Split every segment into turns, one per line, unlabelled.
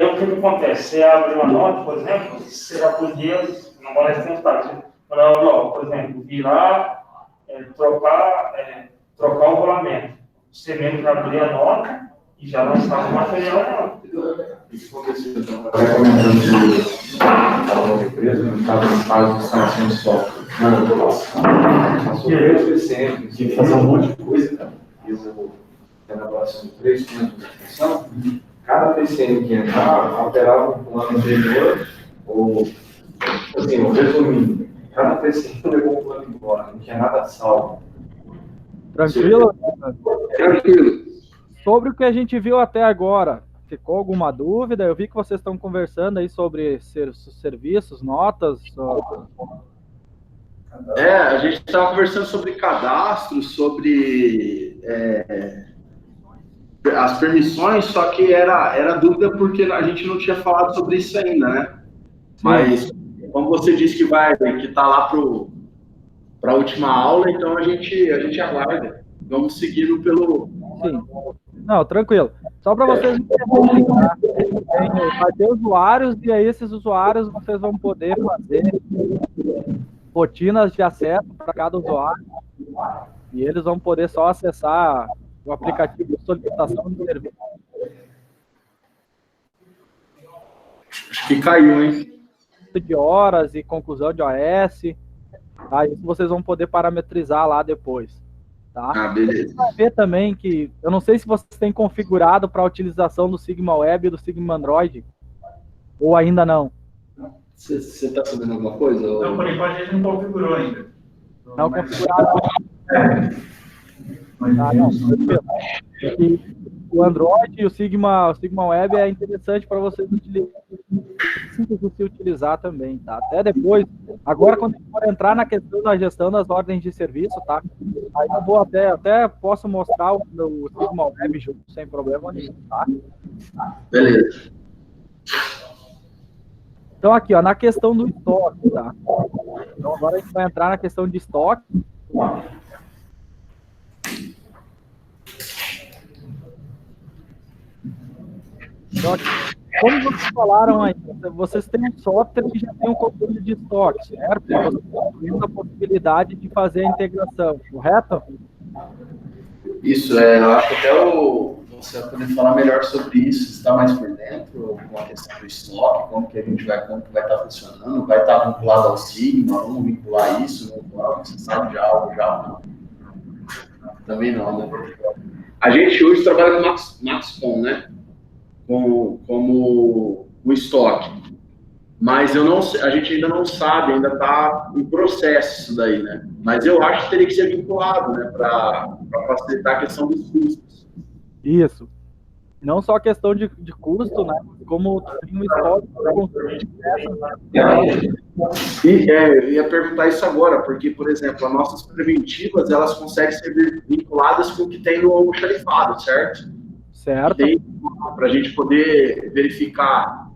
o que acontece? Você abre uma nota, por exemplo, você já podia, não parece ter um estágio, por exemplo, virar, trocar o rolamento. Você mesmo já abria a nota e já lançava o material na nota.
Isso aconteceu, então, comentando sobre a empresa, no caso de fase de instalação de software. Passou 3 PCM, tinha que fazer um monte de coisa, cara. Fiz a elaboração de 3 centros de atenção. Cada PCM que entrava, alterava um plano anterior, ou, assim, resumindo, cada PCM levou um plano embora, não tinha nada salvo.
Tranquilo?
Tranquilo.
Sobre o que a gente viu até agora, ficou alguma dúvida? Eu vi que vocês estão conversando aí sobre serviços, notas.
A gente estava conversando sobre cadastro, sobre as permissões, só que era dúvida porque a gente não tinha falado sobre isso ainda, né? Sim. Mas, como você disse que está lá para a última aula, então a gente aguarda. Vamos seguindo pelo...
Sim. Não, tranquilo. Só para vocês entenderem, tá? Vai ter usuários e aí esses usuários vocês vão poder fazer rotinas de acesso para cada usuário e eles vão poder só acessar o aplicativo de solicitação de serviço.
Acho que caiu, hein?
De horas e conclusão de OS, tá? Isso vocês vão poder parametrizar lá depois. Tá?
Ah, beleza.
Você vai ver também que, eu não sei se vocês têm configurado para a utilização do Sigma Web e do Sigma Android, ou ainda não.
Você está sabendo alguma coisa?
Não, por enquanto a gente não configurou ainda.
Não configurado. Não. O Android e o Sigma Web é interessante para vocês se utilizar também, tá? Até depois, agora quando a gente for entrar na questão da gestão das ordens de serviço, tá? Aí eu vou até posso mostrar o Sigma Web junto, sem problema nenhum, tá?
Beleza.
Então aqui, ó, na questão do estoque, tá? Então agora a gente vai entrar na questão de estoque. Então, como vocês falaram aí, vocês têm um software que já tem um controle de estoque, certo? Vocês têm a possibilidade de fazer a integração, correto?
Isso, eu acho que até você vai poder falar melhor sobre isso, está mais por dentro, com a questão do estoque, como que vai estar funcionando, vai estar vinculado ao Sigma, vamos vincular isso, você sabe de algo já ou não? Também não, né? A gente hoje trabalha com Maxcom, né? Como o estoque, mas a gente ainda não sabe, ainda está em processo isso daí, né? Mas eu acho que teria que ser vinculado, né, para facilitar a questão dos custos.
Isso. Não só a questão de custo, né, como tem um estoque para consumo de peças.
Eu ia perguntar isso agora, porque, por exemplo, as nossas preventivas, elas conseguem ser vinculadas com o que tem no almoxarifado, certo?
Certo.
Para a gente poder verificar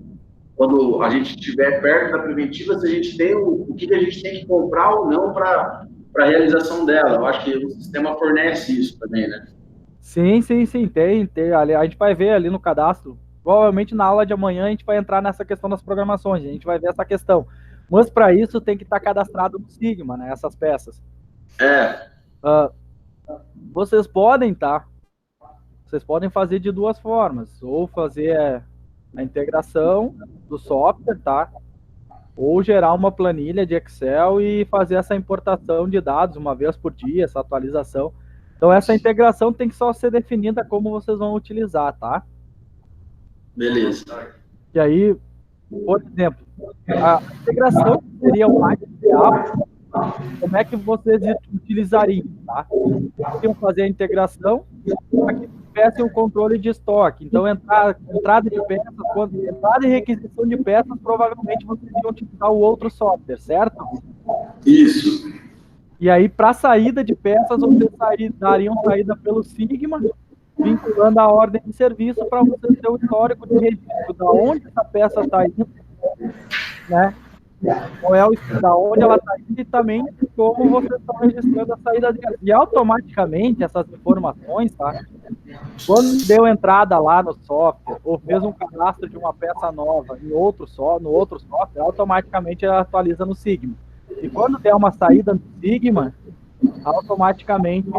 quando a gente estiver perto da preventiva, se a gente tem o que a gente tem que comprar ou não para a realização dela. Eu acho que o sistema fornece isso também, né?
Sim, tem. A gente vai ver ali no cadastro. Provavelmente na aula de amanhã a gente vai entrar nessa questão das programações, a gente vai ver essa questão. Mas para isso tem que estar cadastrado no Sigma, né? Essas peças. Vocês podem, tá? Vocês podem fazer de duas formas, ou fazer a integração do software, tá? Ou gerar uma planilha de Excel e fazer essa importação de dados uma vez por dia, essa atualização. Então, essa integração tem que só ser definida como vocês vão utilizar, tá?
Beleza.
E aí, por exemplo, a integração seria o mais ideal. Como é que vocês utilizariam, tá? Iam fazer a integração para que tivessem o controle de estoque. Então, entrada de peças, entrada e requisição de peças, provavelmente vocês iam utilizar o outro software, certo?
Isso.
E aí, para saída de peças, vocês dariam saída pelo Sigma, vinculando a ordem de serviço para você ter o histórico de registro, da onde essa peça está indo, né? Qual é da onde ela está indo e também como vocês estão registrando a saída dela. E automaticamente essas informações, tá? Quando deu entrada lá no software, ou fez um cadastro de uma peça nova no outro software, automaticamente ela atualiza no Sigma. E quando der uma saída no Sigma, automaticamente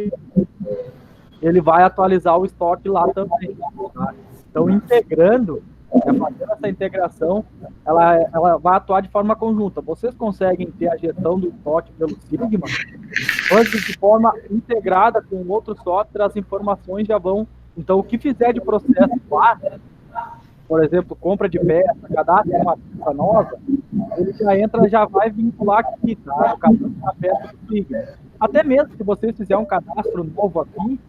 ele vai atualizar o estoque lá também. Tá? Então, integrando, fazendo essa integração, ela vai atuar de forma conjunta. Vocês conseguem ter a gestão do estoque pelo Sigma, mas de forma integrada com outro software, as informações já vão. Então, o que fizer de processo lá, por exemplo, compra de peça, cadastro de uma peça nova, ele já vai vincular aqui, tá? O cadastro da peça do Sigma. Até mesmo se vocês fizerem um cadastro novo aqui,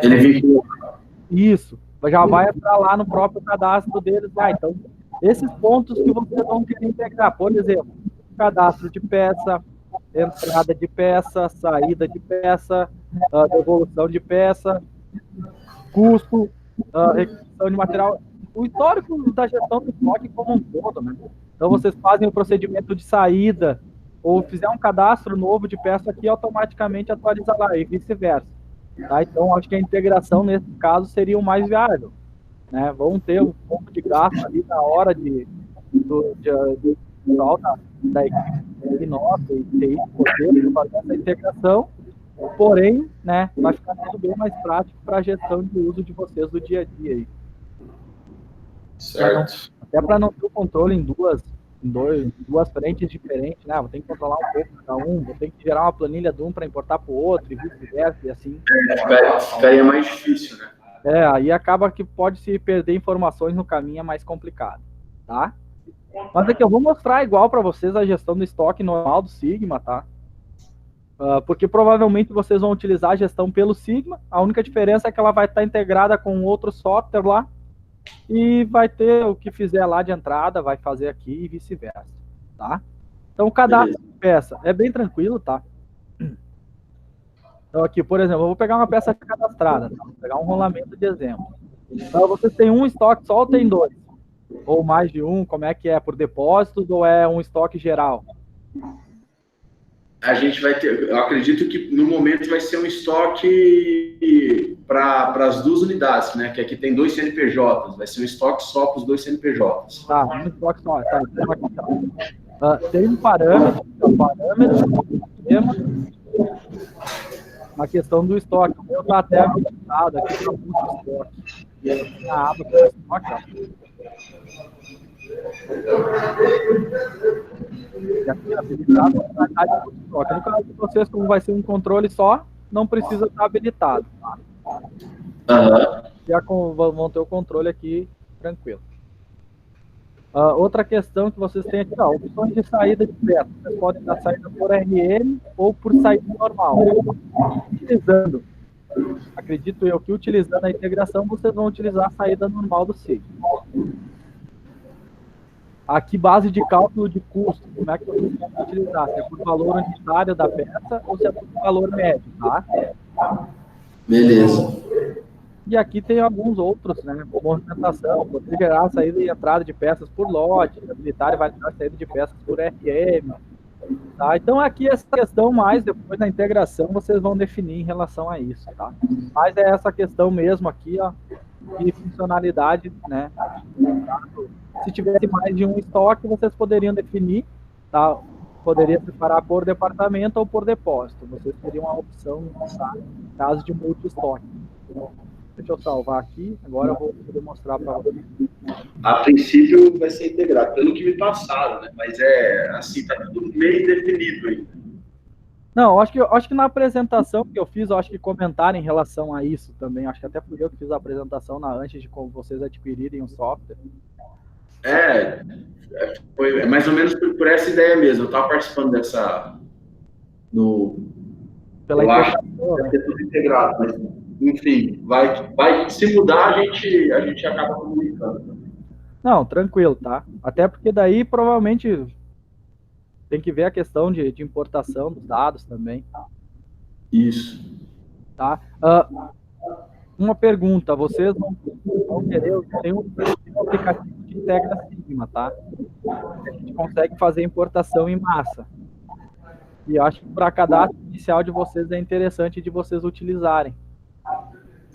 ele vincula.
Isso, já vai entrar lá no próprio cadastro deles. Então, esses pontos que vocês vão querer integrar, por exemplo, cadastro de peça, entrada de peça, saída de peça, devolução de peça, custo, requisição de material, o histórico da gestão do estoque como um todo, né? Então, vocês fazem o procedimento de saída, ou fizer um cadastro novo de peça aqui, automaticamente atualiza lá, e vice-versa. Tá? Então, acho que a integração, nesse caso, seria o mais viável. Né? Vão ter um pouco de gasto ali na hora da equipe nossa e TI poder fazer essa integração, porém, né, vai ficar tudo bem mais prático para a gestão de uso de vocês do dia a dia. Aí.
Certo.
Até para não ter o controle em duas frentes diferentes, né? Vou ter que controlar um pouco cada um, vou ter que gerar uma planilha de um para importar para o outro, e vice-versa, e assim.
Ficaria mais difícil, né?
Aí acaba que pode se perder informações no caminho, é mais complicado, tá? Mas aqui eu vou mostrar igual para vocês a gestão do estoque normal do Sigma, tá? Porque provavelmente vocês vão utilizar a gestão pelo Sigma, a única diferença é que ela vai estar integrada com outro software lá, e vai ter o que fizer lá de entrada, vai fazer aqui e vice-versa, tá? Então, o cadastro de peça é bem tranquilo, tá? Então, aqui, por exemplo, eu vou pegar uma peça cadastrada, tá? Vou pegar um rolamento de exemplo. Então, vocês têm um estoque só ou tem dois? Ou mais de um? Como é que é? Por depósitos ou é um estoque geral?
A gente vai ter, eu acredito que no momento vai ser um estoque para as duas unidades, né? Que aqui tem 2 CNPJs, vai ser um estoque só para os 2 CNPJs.
Tá, um estoque só. Tá, então aqui, tá. Tem um parâmetro na questão do estoque. O meu está até habilitado aqui para o estoque. E aí tem a aba para o estoque, ó. E aqui habilitado a unidade do estoque. No caso de vocês, como vai ser um controle só, não precisa estar habilitado. Tá? Já vão ter o controle aqui tranquilo. Outra questão que vocês têm aqui, ó, opções de saída de peça. Vocês podem dar saída por RM ou por saída normal. Utilizando, acredito eu que utilizando a integração, vocês vão utilizar a saída normal do Sigma. Aqui, base de cálculo de custo, como é que vocês vão utilizar? Se é por valor unitário da peça ou se é por valor médio, tá?
Beleza.
E aqui tem alguns outros, né? Movimentação, você gerar a saída e entrada de peças por lote, habilitar e validar a saída de peças por RM. Tá? Então, aqui essa questão mais, depois da integração, vocês vão definir em relação a isso, tá? Mas é essa questão mesmo aqui, ó, de funcionalidade, né? Se tivesse mais de um estoque, vocês poderiam definir, tá? Poderia separar por departamento ou por depósito. Vocês teriam a opção, tá? Em caso de multi-estoque. Deixa eu salvar aqui, agora eu vou poder mostrar para vocês.
A princípio vai ser integrado, pelo que me passaram, né? Mas assim, tá tudo meio definido ainda.
Não, acho que na apresentação que eu fiz, eu acho que comentaram em relação a isso também. Acho que até fui eu que fiz a apresentação antes de como vocês adquirirem o software.
Foi mais ou menos por essa ideia mesmo. Eu estava participando dessa.
Pela
eu acho
integração,
que vai ser tudo integrado, mas, enfim, vai se mudar, a gente acaba comunicando.
Não, tranquilo, tá? Até porque daí provavelmente tem que ver a questão de importação dos dados também.
Isso.
Tá? Uma pergunta, vocês vão querer, tem um aplicativo que integra Sigma, tá? A gente consegue fazer importação em massa. E eu acho que para cadastro inicial de vocês é interessante de vocês utilizarem.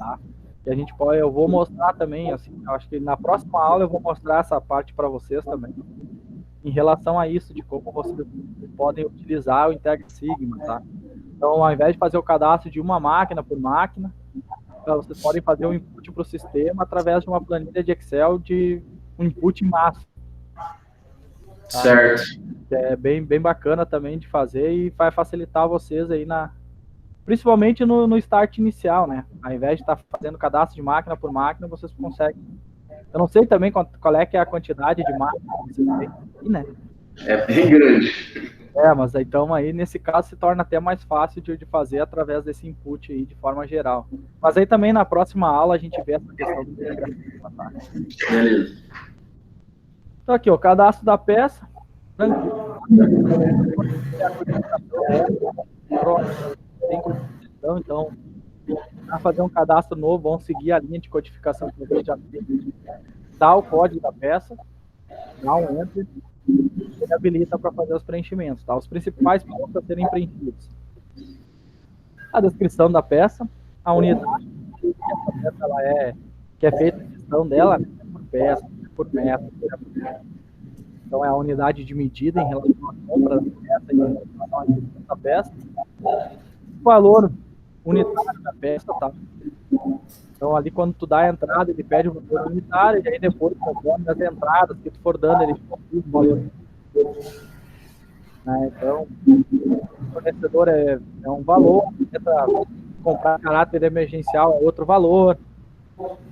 tá? E a gente pode, eu vou mostrar também, assim, eu acho que na próxima aula eu vou mostrar essa parte para vocês também, em relação a isso, de como vocês podem utilizar o Integra Sigma, tá? Então, ao invés de fazer o cadastro de uma máquina por máquina, vocês podem fazer o input para o sistema através de uma planilha de Excel de um input em massa. Tá?
Certo.
É bem bacana também de fazer e vai facilitar vocês aí principalmente no start inicial, né? Ao invés de estar fazendo cadastro de máquina por máquina, vocês conseguem. Eu não sei também qual é que é a quantidade de máquinas que vocês têm aqui, né?
É bem grande.
Mas então aí nesse caso se torna até mais fácil de fazer através desse input aí de forma geral. Mas aí também na próxima aula a gente vê essa questão do integração. Tá?
Beleza.
Então aqui, o cadastro da peça. Então, para fazer um cadastro novo, vão seguir a linha de codificação que a gente já tem. Dá o código da peça, dá um enter e habilita para fazer os preenchimentos. Tá? Os principais pontos a serem preenchidos: a descrição da peça, a unidade que essa peça ela que é feita a gestão dela, né? Por peça, por metro. Então é a unidade de medida em relação à compra da peça e em relação à gestão da peça. O valor unitário da peça, tá? Então ali quando tu dá a entrada, ele pede o valor unitário, e aí depois, conforme as entradas que tu for dando, ele confirma o valor. Né? Então, o fornecedor é um valor, tenta comprar caráter emergencial é outro valor,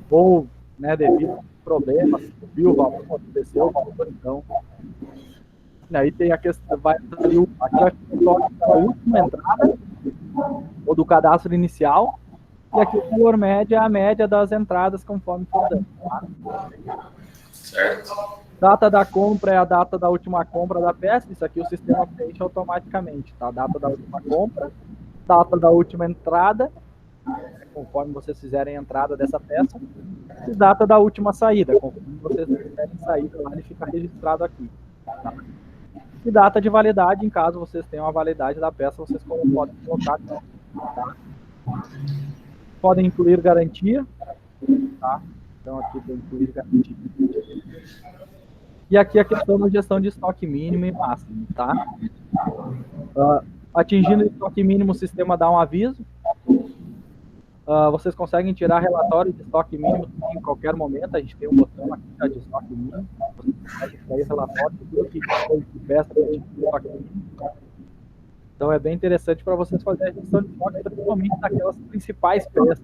ou, né, devido a problemas, subiu o valor, desceu o valor, então. E aí tem a questão, aqui vai ficar a última entrada, ou do cadastro inicial, e aqui o valor médio é a média das entradas conforme for dando. Tá?
Certo.
Data da compra é a data da última compra da peça, isso aqui o sistema preenche automaticamente, tá? Data da última compra, data da última entrada, conforme vocês fizerem a entrada dessa peça, e data da última saída, conforme vocês fizerem saída lá, ele fica registrado aqui. Tá? E data de validade, em caso vocês tenham a validade da peça, vocês podem colocar. Tá? Podem incluir garantia, tá? Então aqui tem incluir garantia. E aqui a questão da gestão de estoque mínimo e máximo, tá? Atingindo o estoque mínimo, o sistema dá um aviso. Vocês conseguem tirar relatório de estoque mínimo em qualquer momento. A gente tem um botão aqui de estoque mínimo. Vocês conseguem extrair relatório de tudo que foi de peça para atingir o estoque mínimo. Então é bem interessante para vocês fazerem a gestão de estoque, principalmente daquelas principais peças.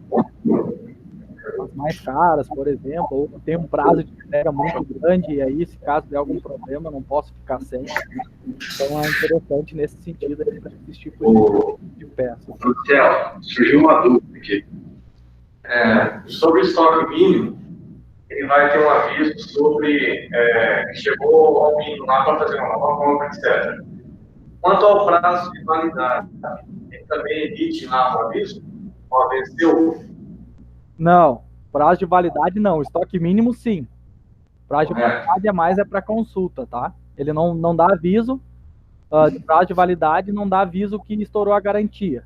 As mais caras, por exemplo, ou tem um prazo de entrega muito grande, e aí, se caso der algum problema, eu não posso ficar sem. Então é interessante nesse sentido esse tipo de peça.
Marcelo, surgiu uma dúvida aqui. Sobre o estoque mínimo, ele vai ter um aviso sobre que chegou ao mínimo lá para fazer uma nova compra, etc. Quanto ao prazo de validade, ele também emite lá um aviso? Ó, venceu?
Não, prazo de validade não, estoque mínimo sim. Prazo de validade é para consulta, tá? Ele não dá aviso de prazo de validade, não dá aviso que estourou a garantia.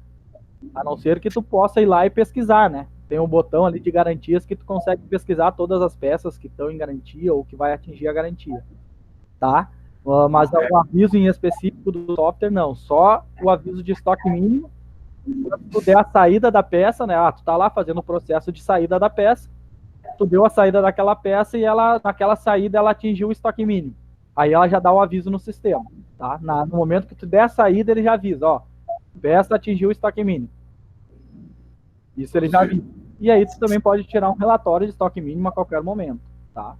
A não ser que tu possa ir lá e pesquisar, né? Tem um botão ali de garantias que tu consegue pesquisar todas as peças que estão em garantia ou que vai atingir a garantia, tá? Mas o aviso em específico do software não, só o aviso de estoque mínimo. Quando tu der a saída da peça, né? Tu tá lá fazendo o processo de saída da peça, tu deu a saída daquela peça e naquela saída ela atingiu o estoque mínimo. Aí ela já dá o aviso no sistema, tá? No momento que tu der a saída, ele já avisa, ó, peça atingiu o estoque mínimo. Isso ele já avisa. E aí tu também pode tirar um relatório de estoque mínimo a qualquer momento, tá?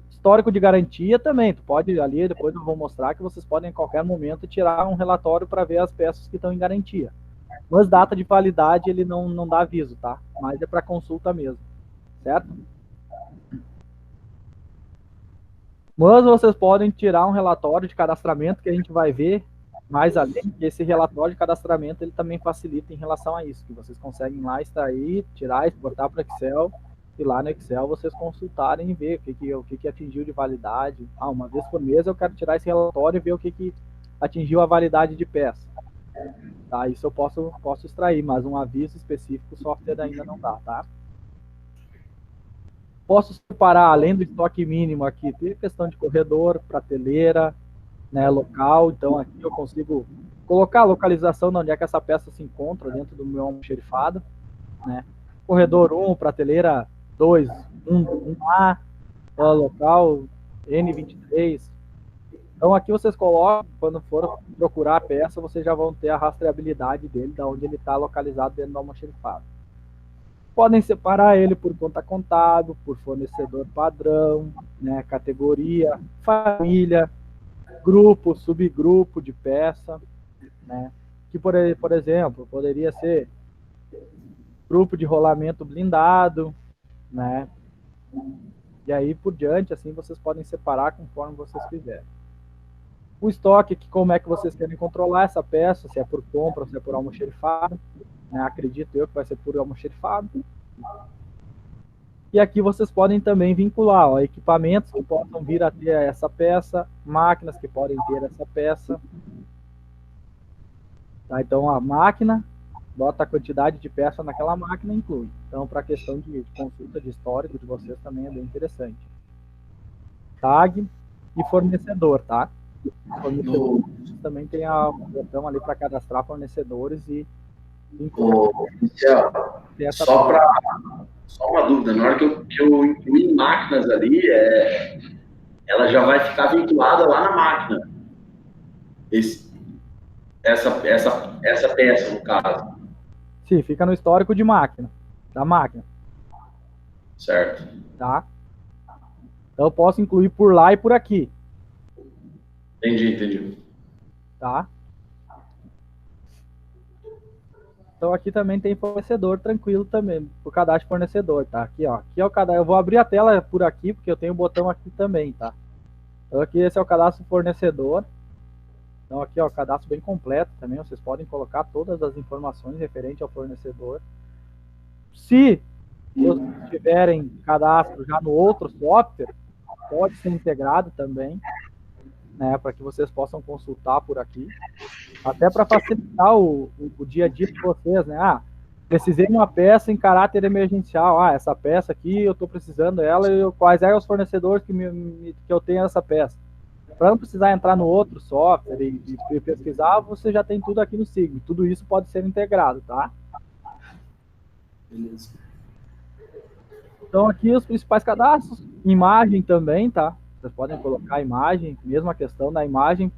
Histórico de garantia também, tu pode ali, depois eu vou mostrar que vocês podem em qualquer momento tirar um relatório para ver as peças que estão em garantia. Mas data de validade ele não dá aviso, tá? Mas é para consulta mesmo, certo? Mas vocês podem tirar um relatório de cadastramento que a gente vai ver mais além, que esse relatório de cadastramento ele também facilita em relação a isso, que vocês conseguem lá extrair, tirar, exportar para o Excel, e lá no Excel vocês consultarem e ver o que atingiu de validade. Uma vez por mês eu quero tirar esse relatório e ver o que atingiu a validade de peça. Tá, isso eu posso extrair, mas um aviso específico o software ainda não dá, tá? Posso separar, além do estoque mínimo aqui, tem questão de corredor, prateleira, né, local. Então aqui eu consigo colocar a localização de onde é que essa peça se encontra dentro do meu almoxerifado, né? Corredor 1, prateleira 2, 1A, local N23. Então aqui vocês colocam, quando for procurar a peça, vocês já vão ter a rastreabilidade dele, de onde ele está localizado dentro do almoxerifado. Podem separar ele por conta contábil, por fornecedor padrão, né, categoria, família, grupo, subgrupo de peça, né, que por exemplo, poderia ser grupo de rolamento blindado, né, e aí por diante, assim, vocês podem separar conforme vocês quiserem. O estoque, como é que vocês querem controlar essa peça, se é por compra ou se é por almoxerifado, né? Acredito eu que vai ser por almoxerifado. E aqui vocês podem também vincular, ó, equipamentos que possam vir a ter essa peça, máquinas que podem ter essa peça. Tá? Então a máquina, bota a quantidade de peça naquela máquina e inclui. Então para a questão de consulta de histórico de vocês também é bem interessante. Tag e fornecedor, tá? Fornecedor, também tem a botão ali para cadastrar fornecedores e
só uma dúvida, na hora que eu incluir máquinas ali, ela já vai ficar vinculada lá na máquina. Essa peça, no caso.
Sim, fica no histórico de máquina, da máquina.
Certo.
Tá? Então eu posso incluir por lá e por aqui.
Entendi.
Tá? Então aqui também tem fornecedor tranquilo também, o cadastro de fornecedor, tá? Aqui, ó, aqui é o cadastro. Eu vou abrir a tela por aqui, porque eu tenho o botão aqui também, tá? Então aqui esse é o cadastro fornecedor. Então aqui, ó, o cadastro bem completo também, vocês podem colocar todas as informações referentes ao fornecedor. Se vocês tiverem cadastro já no outro software, pode ser integrado também, né, para que vocês possam consultar por aqui, até para facilitar o dia a dia de vocês, né? Ah, precisei de uma peça em caráter emergencial. Ah, essa peça aqui, eu estou precisando dela, e quais são os fornecedores que eu tenho essa peça? Para não precisar entrar no outro software e pesquisar, você já tem tudo aqui no Sigma. Tudo isso pode ser integrado, tá?
Beleza.
Então aqui os principais cadastros, imagem também, tá? Vocês podem colocar a imagem, mesma questão da imagem,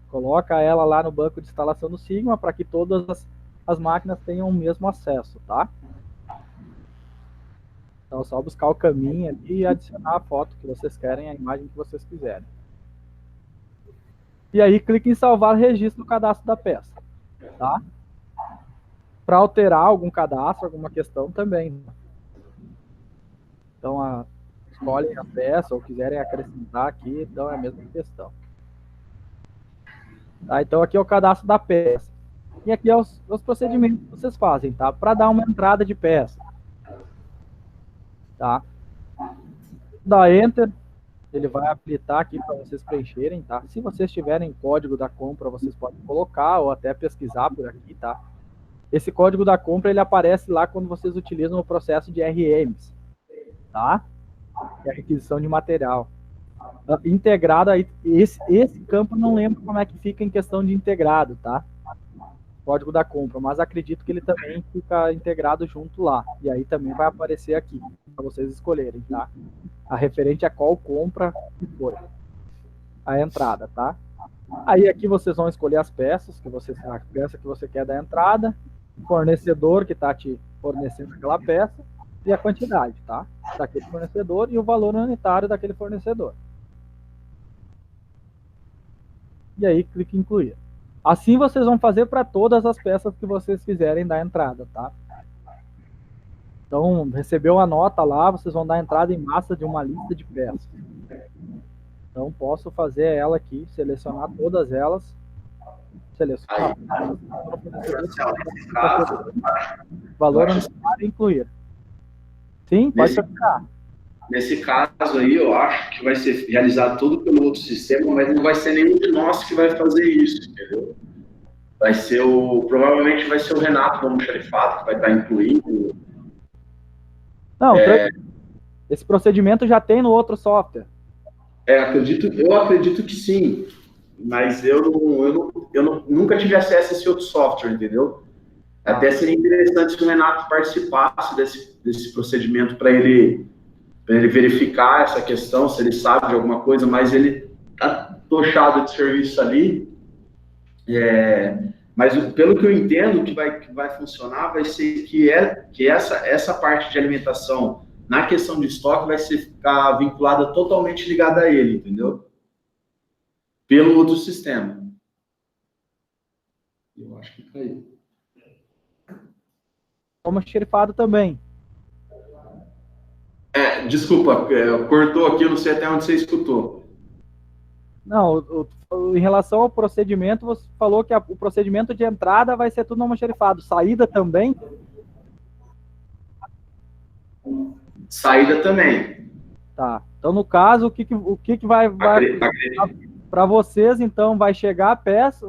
coloca ela lá no banco de instalação do Sigma para que todas as máquinas tenham o mesmo acesso, tá? Então é só buscar o caminho ali e adicionar a foto que vocês querem, a imagem que vocês quiserem. E aí clique em salvar registro no cadastro da peça, tá? Para alterar algum cadastro, alguma questão também. Então escolhem a peça ou quiserem acrescentar aqui, então é a mesma questão. Tá? Então aqui é o cadastro da peça. E aqui é os procedimentos que vocês fazem, tá? Para dar uma entrada de peça. Tá? Dá Enter, ele vai habilitar aqui para vocês preencherem, tá? Se vocês tiverem código da compra, vocês podem colocar ou até pesquisar por aqui, tá? Esse código da compra, ele aparece lá quando vocês utilizam o processo de RMs, tá? Que é a requisição de material. Integrado aí, esse campo eu não lembro como é que fica em questão de integrado, tá? Código da compra, mas acredito que ele também fica integrado junto lá. E aí também vai aparecer aqui, para vocês escolherem, tá? A referente a qual compra que foi a entrada, tá? Aí aqui vocês vão escolher as peças, a peça que você quer da entrada, o fornecedor que está te fornecendo aquela peça e a quantidade, tá? Daquele fornecedor e o valor unitário daquele fornecedor. E aí clique em incluir. Assim vocês vão fazer para todas as peças que vocês quiserem dar entrada, tá? Então, recebeu a nota lá, vocês vão dar entrada em massa de uma lista de peças. Então, posso fazer ela aqui, selecionar todas elas. Selecionar. Valor unitário e incluir. Sim, pode ficar.
Nesse caso aí, eu acho que vai ser realizado tudo pelo outro sistema, mas não vai ser nenhum de nós que vai fazer isso, entendeu? Vai ser provavelmente vai ser o Renato do almoxerifado que vai estar incluindo.
Não, Esse procedimento já tem no outro software.
Eu acredito que sim, mas nunca tive acesso a esse outro software, entendeu? Até seria interessante se o Renato participasse desse procedimento para ele verificar essa questão, se ele sabe de alguma coisa, mas ele está tochado de serviço ali. Mas pelo que eu entendo, o que vai funcionar vai ser que essa parte de alimentação na questão de estoque vai ficar vinculada totalmente ligada a ele, entendeu? Pelo outro sistema. Eu acho que caiu.
Almoxarifado também.
Desculpa, cortou aqui, eu não sei até onde você escutou.
Não, em relação ao procedimento, você falou que o procedimento de entrada vai ser tudo no almoxarifado. Saída também?
Saída também.
Tá. Então, no caso, o que vai para vocês, então, vai chegar a peça,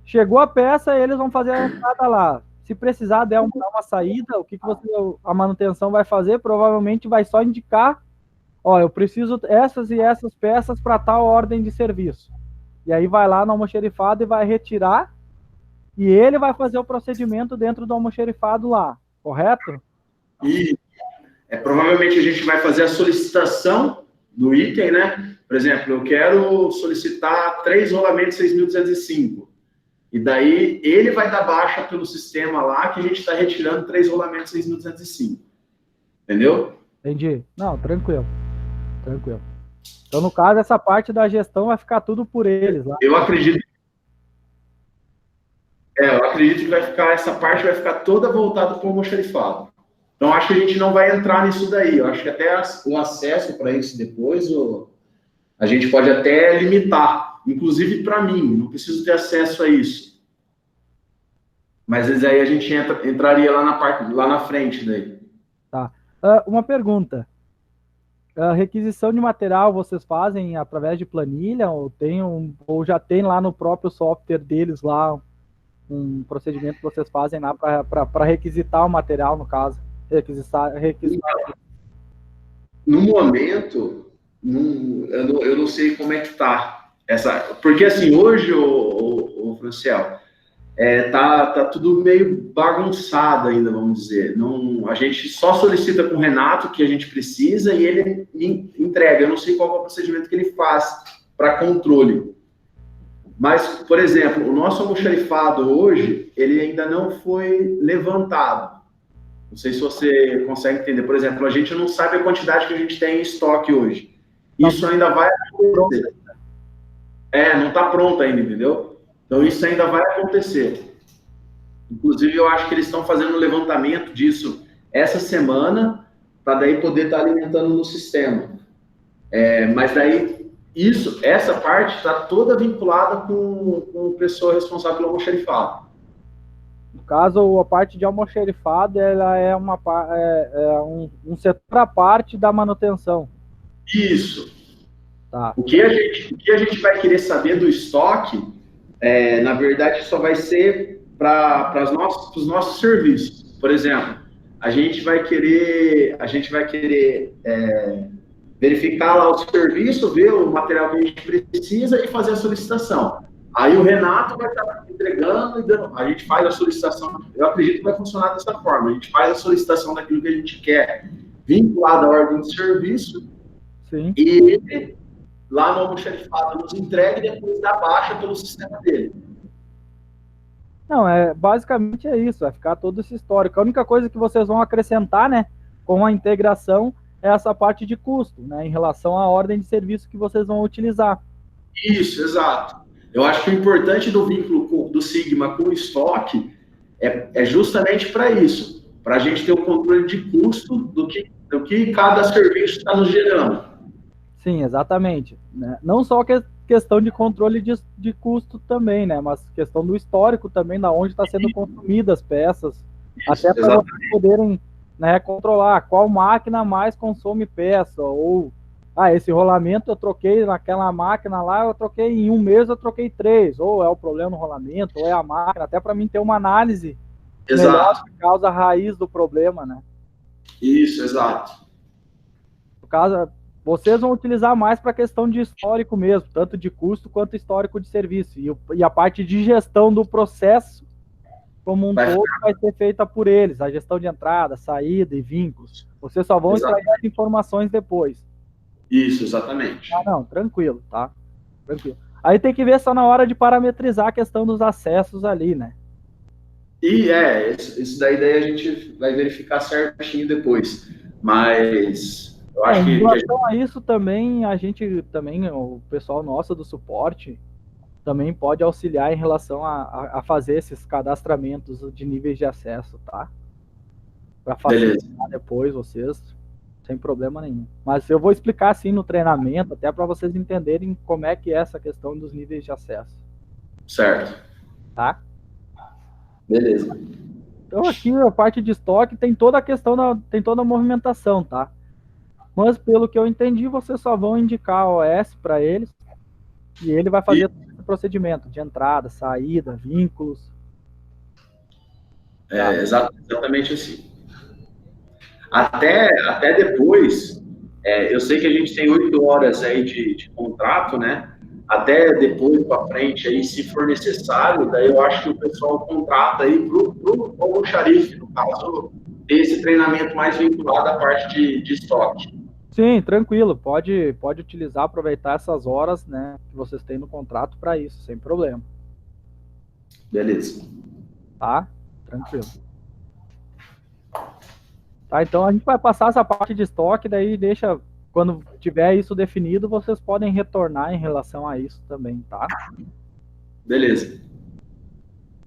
chegou a peça, eles vão fazer a entrada lá. Se precisar dar uma saída, a manutenção vai fazer? Provavelmente vai só indicar, ó, eu preciso essas e essas peças para tal ordem de serviço. E aí vai lá no almoxarifado e vai retirar, e ele vai fazer o procedimento dentro do almoxarifado lá, correto?
E provavelmente a gente vai fazer a solicitação do item, né? Por exemplo, eu quero solicitar 3 rolamentos 6.205. E daí ele vai dar baixa pelo sistema lá que a gente está retirando 3 rolamentos 6.205. Entendeu?
Entendi. Não, tranquilo. Tranquilo. Então, no caso, essa parte da gestão vai ficar tudo por eles lá.
Eu acredito que essa parte vai ficar toda voltada para o almoxarifado. Então, acho que a gente não vai entrar nisso daí. Eu acho que até o acesso para isso depois, a gente pode até limitar. Inclusive para mim, não preciso ter acesso a isso. Mas aí a gente entraria lá na frente daí.
Tá. Uma pergunta. A requisição de material vocês fazem através de planilha ou já tem lá no próprio software deles lá um procedimento que vocês fazem lá para requisitar o material, no caso? Requisitar.
No momento, eu não sei como é que tá. Porque assim, hoje, o Franciel, tá tudo meio bagunçado ainda, vamos dizer. A gente só solicita com o Renato que a gente precisa e ele entrega. Eu não sei qual é o procedimento que ele faz para controle. Mas, por exemplo, o nosso almoxarifado hoje, ele ainda não foi levantado. Não sei se você consegue entender. Por exemplo, a gente não sabe a quantidade que a gente tem em estoque hoje. Isso ainda vai acontecer. Não está pronto ainda, entendeu? Então, isso ainda vai acontecer. Inclusive, eu acho que eles estão fazendo um levantamento disso essa semana, para daí poder estar alimentando no sistema. Mas daí, essa parte está toda vinculada com o pessoa responsável pelo almoxarifado.
No caso, a parte de almoxarifado, ela é um setor à parte da manutenção.
Isso.
Tá.
O que a gente vai querer saber do estoque, na verdade, só vai ser para os nossos serviços. Por exemplo, a gente vai querer verificar lá o serviço, ver o material que a gente precisa e fazer a solicitação. Aí o Renato vai estar entregando e dando. A gente faz a solicitação. Eu acredito que vai funcionar dessa forma. A gente faz a solicitação daquilo que a gente quer vinculado à ordem de serviço.
Sim.
E ele, lá no almoxarifado, nos entrega e depois dá baixa pelo sistema dele.
Não, basicamente é isso, vai ficar todo esse histórico. A única coisa que vocês vão acrescentar, né, com a integração, é essa parte de custo, né, em relação à ordem de serviço que vocês vão utilizar.
Isso, exato. Eu acho que o importante do vínculo do Sigma com o estoque é justamente para isso, para a gente ter o controle de custo do que cada serviço está nos gerando.
Sim, exatamente. Né? Não só questão de controle de custo também, né? Mas questão do histórico também, da onde está sendo consumidas as peças, até para vocês poderem, né, controlar qual máquina mais consome peça, ou esse rolamento eu troquei naquela máquina lá, eu troquei em um mês, eu troquei 3, ou é o problema no rolamento, ou é a máquina, até para mim ter uma análise melhor da causa raiz do problema, né?
Isso, exato.
No caso, vocês vão utilizar mais para a questão de histórico mesmo, tanto de custo quanto histórico de serviço. E a parte de gestão do processo como um todo vai ser feita por eles, a gestão de entrada, saída e vínculos. Vocês só vão extrair as informações depois.
Isso, exatamente.
Ah, não, tranquilo, tá? Tranquilo. Aí tem que ver só na hora de parametrizar a questão dos acessos ali, né?
E isso daí a gente vai verificar certinho depois. Mas eu acho
Em
que
relação a isso também, a gente também, o pessoal nosso do suporte, também pode auxiliar em relação a fazer esses cadastramentos de níveis de acesso, tá? Para facilitar depois vocês, sem problema nenhum. Mas eu vou explicar assim no treinamento, até para vocês entenderem como é que é essa questão dos níveis de acesso.
Certo.
Tá?
Beleza.
Então aqui a parte de estoque tem toda a questão, tem toda a movimentação, tá? Mas pelo que eu entendi, vocês só vão indicar a OS para eles e ele vai fazer todo esse procedimento de entrada, saída, vínculos.
Exatamente assim. Até depois, eu sei que a gente tem 8 horas aí de contrato, né? Até depois para frente, aí, se for necessário, daí eu acho que o pessoal contrata aí pro almoxarife, no caso, ter esse treinamento mais vinculado à parte de estoque.
Sim, tranquilo, pode utilizar, aproveitar essas horas, né, que vocês têm no contrato para isso, sem problema.
Beleza.
Tá? Tranquilo. Tá, então a gente vai passar essa parte de estoque, daí deixa, quando tiver isso definido, vocês podem retornar em relação a isso também, tá?
Beleza.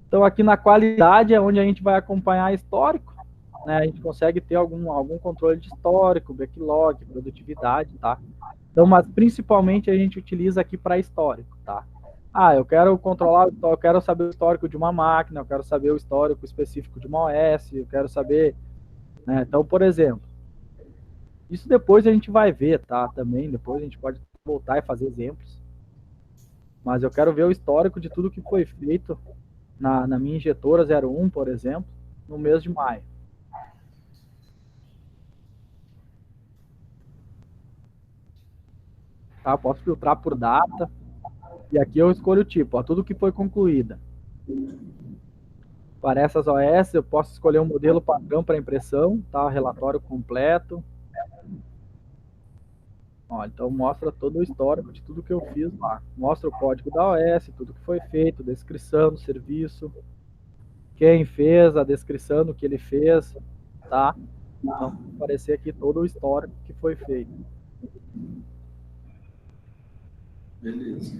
Então aqui na qualidade é onde a gente vai acompanhar histórico, né? A gente consegue ter algum controle de histórico, backlog, produtividade, tá? Então, mas principalmente a gente utiliza aqui para histórico, tá? Ah, eu quero controlar, eu quero saber o histórico de uma máquina, eu quero saber o histórico específico de uma OS, eu quero saber, né? Então, por exemplo, isso depois a gente vai ver, tá? Também, depois a gente pode voltar e fazer exemplos. Mas eu quero ver o histórico de tudo que foi feito na minha injetora 01, por exemplo, no mês de maio. Tá? Posso filtrar por data. E aqui eu escolho o tipo, ó, tudo que foi concluída. Para essas OS, eu posso escolher um modelo padrão para impressão, tá? Relatório completo. Ó, então mostra todo o histórico de tudo que eu fiz lá. Mostra o código da OS, tudo que foi feito, descrição do serviço, quem fez, a descrição do que ele fez, tá? Então, vai aparecer aqui todo o histórico que foi feito.
Beleza.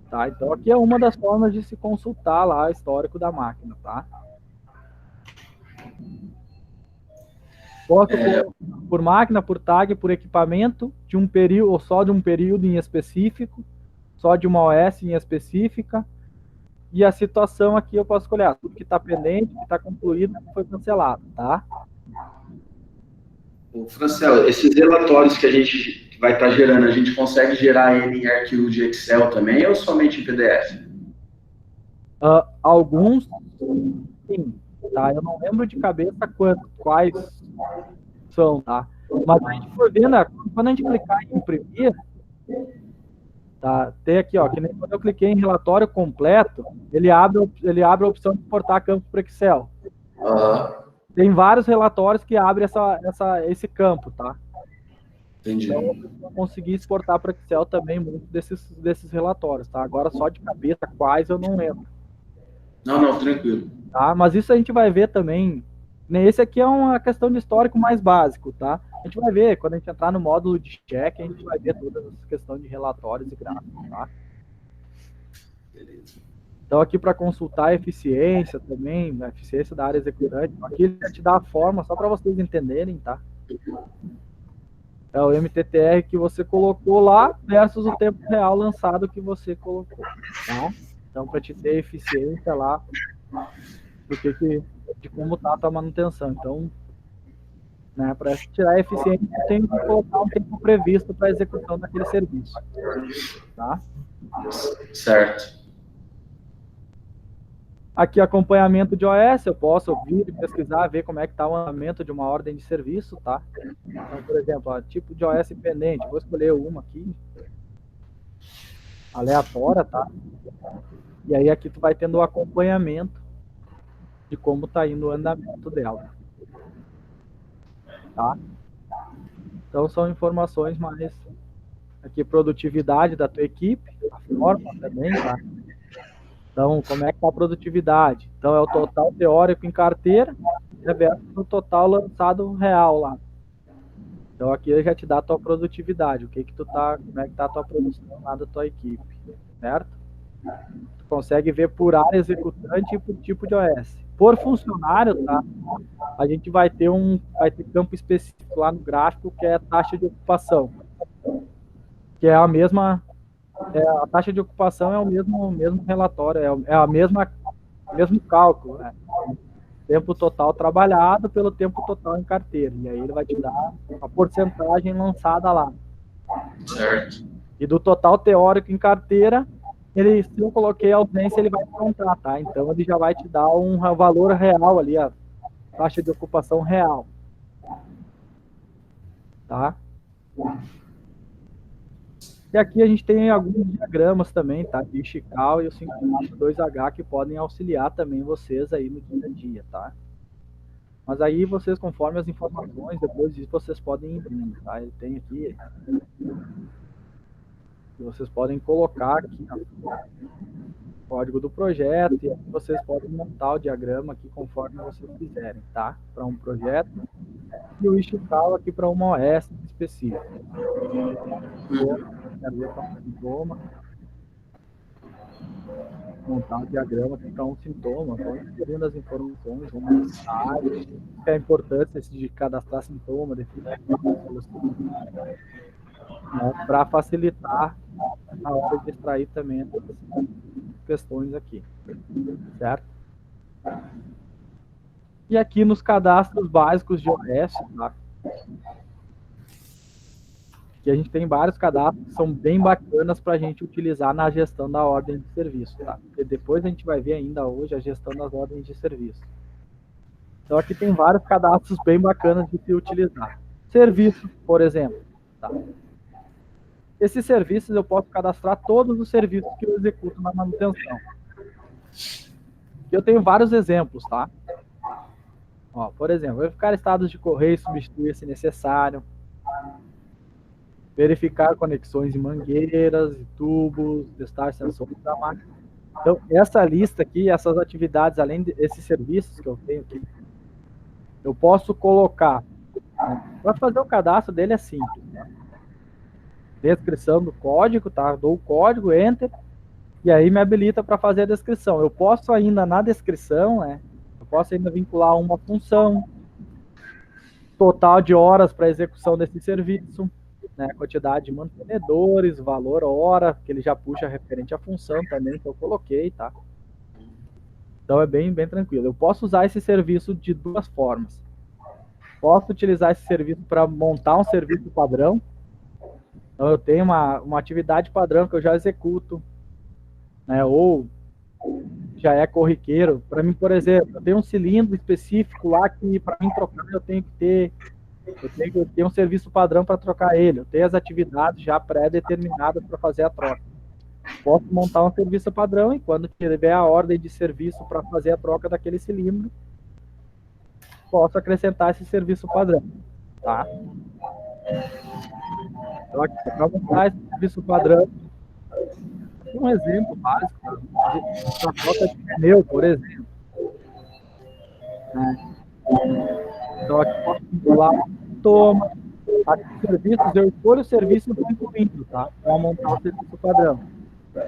Tá, então aqui é uma das formas de se consultar lá o histórico da máquina, tá? Posso por máquina, por tag, por equipamento, de um período, ou só de um período em específico, só de uma OS em específica, e a situação aqui eu posso escolher tudo que está pendente, que está concluído, que foi cancelado, tá?
Francel, esses relatórios que a gente vai estar gerando, a gente consegue gerar ele em arquivo de Excel também ou somente em PDF?
Alguns, sim, tá? Eu não lembro de cabeça quais são, tá? Mas a gente for ver, né, quando a gente clicar em imprimir, tá? Tem aqui, ó, que nem quando eu cliquei em relatório completo, ele abre a opção de exportar campo para Excel. Tem vários relatórios que abrem esse campo, tá?
Entendi.
Então, eu vou conseguir exportar para Excel também muitos desses relatórios, tá? Agora, só de cabeça, quais eu não lembro.
Não, tranquilo.
Tá? Mas isso a gente vai ver também. Esse aqui é uma questão de histórico mais básico, tá? A gente vai ver, quando a gente entrar no módulo de check, a gente vai ver todas as questões de relatórios e gráficos, tá?
Beleza.
Então, aqui para consultar a eficiência também, a eficiência da área executante, aqui ele vai te dar a forma, só para vocês entenderem, tá? É o MTTR que você colocou lá versus o tempo real lançado que você colocou, tá? Então, para te ter eficiência lá, de como está a tua manutenção. Então, né, para tirar a eficiência, tem que colocar um tempo previsto para a execução daquele serviço, tá?
Certo.
Aqui, acompanhamento de OS, eu posso vir e pesquisar, ver como é que está o andamento de uma ordem de serviço, tá? Então, por exemplo, ó, tipo de OS pendente, vou escolher uma aqui, aleatória, tá? E aí aqui tu vai tendo o acompanhamento de como está indo o andamento dela, tá? Então, são informações mais... Aqui, produtividade da tua equipe, a forma também, tá? Então, como é que está a produtividade? Então, é o total teórico em carteira versus o total lançado real lá. Então, aqui ele já te dá a tua produtividade, o que que tu tá, como é que está a tua produção lá da tua equipe, certo? Tu consegue ver por área executante e por tipo de OS. Por funcionário, tá? A gente vai ter campo específico lá no gráfico, que é a taxa de ocupação, que é a mesma... a taxa de ocupação é o mesmo relatório, é mesmo cálculo, né? Tempo total trabalhado pelo tempo total em carteira. E aí ele vai te dar a porcentagem lançada lá.
Certo.
E do total teórico em carteira, se eu coloquei a ausência, ele vai contar, tá? Então ele já vai te dar um valor real ali, a taxa de ocupação real. Tá? E aqui a gente tem alguns diagramas também, tá? De Ishikawa e o 542H que podem auxiliar também vocês aí no dia a dia, tá? Mas aí vocês, conforme as informações, depois disso vocês podem ir vendo, tá? Ele tem aqui, que vocês podem colocar aqui, ó, o código do projeto, e aí vocês podem montar o diagrama aqui conforme vocês quiserem, tá? Para um projeto, e o Ishikawa aqui para uma OS específica. Montar um diagrama aqui para um sintoma, vamos inserindo as informações, vamos listar, que é a importância de cadastrar sintoma, definir para facilitar a hora de extrair também essas questões aqui, certo? E aqui nos cadastros básicos de OS, tá? Que a gente tem vários cadastros que são bem bacanas para a gente utilizar na gestão da ordem de serviço, tá? Porque depois a gente vai ver ainda hoje a gestão das ordens de serviço. Então aqui tem vários cadastros bem bacanas de se utilizar. Serviço, por exemplo, tá? Esses serviços eu posso cadastrar todos os serviços que eu executo na manutenção. Eu tenho vários exemplos, tá? Ó, por exemplo, verificar estados de correio e substituir se necessário. Verificar conexões em mangueiras e tubos, testar sensores da máquina. Então, essa lista aqui, essas atividades, além desses serviços que eu tenho aqui, eu posso colocar. Para fazer o cadastro dele é simples, né? Descrição do código, tá? Dou o código, enter, e aí me habilita para fazer a descrição. Eu posso ainda, na descrição, né? Eu posso ainda vincular uma função, total de horas para execução desse serviço, né, quantidade de mantenedores, valor hora, que ele já puxa referente à função também que eu coloquei, tá? Então é bem tranquilo. Eu posso usar esse serviço de duas formas. Posso utilizar esse serviço para montar um serviço padrão. Então eu tenho uma atividade padrão que eu já executo, né, ou já é corriqueiro. Para mim, por exemplo, eu tenho um cilindro específico lá que para mim trocar eu tenho que ter um serviço padrão para trocar ele. Eu tenho as atividades já pré-determinadas para fazer a troca. Posso montar um serviço padrão e quando tiver a ordem de serviço para fazer a troca daquele cilindro, posso acrescentar esse serviço padrão, tá? Então, aqui, para montar esse serviço padrão, um exemplo básico, a troca de pneu, por exemplo. Então, aqui posso vincular toma. Aqui, serviços, eu escolho o serviço e vou incluindo, tá? Para montar o serviço padrão.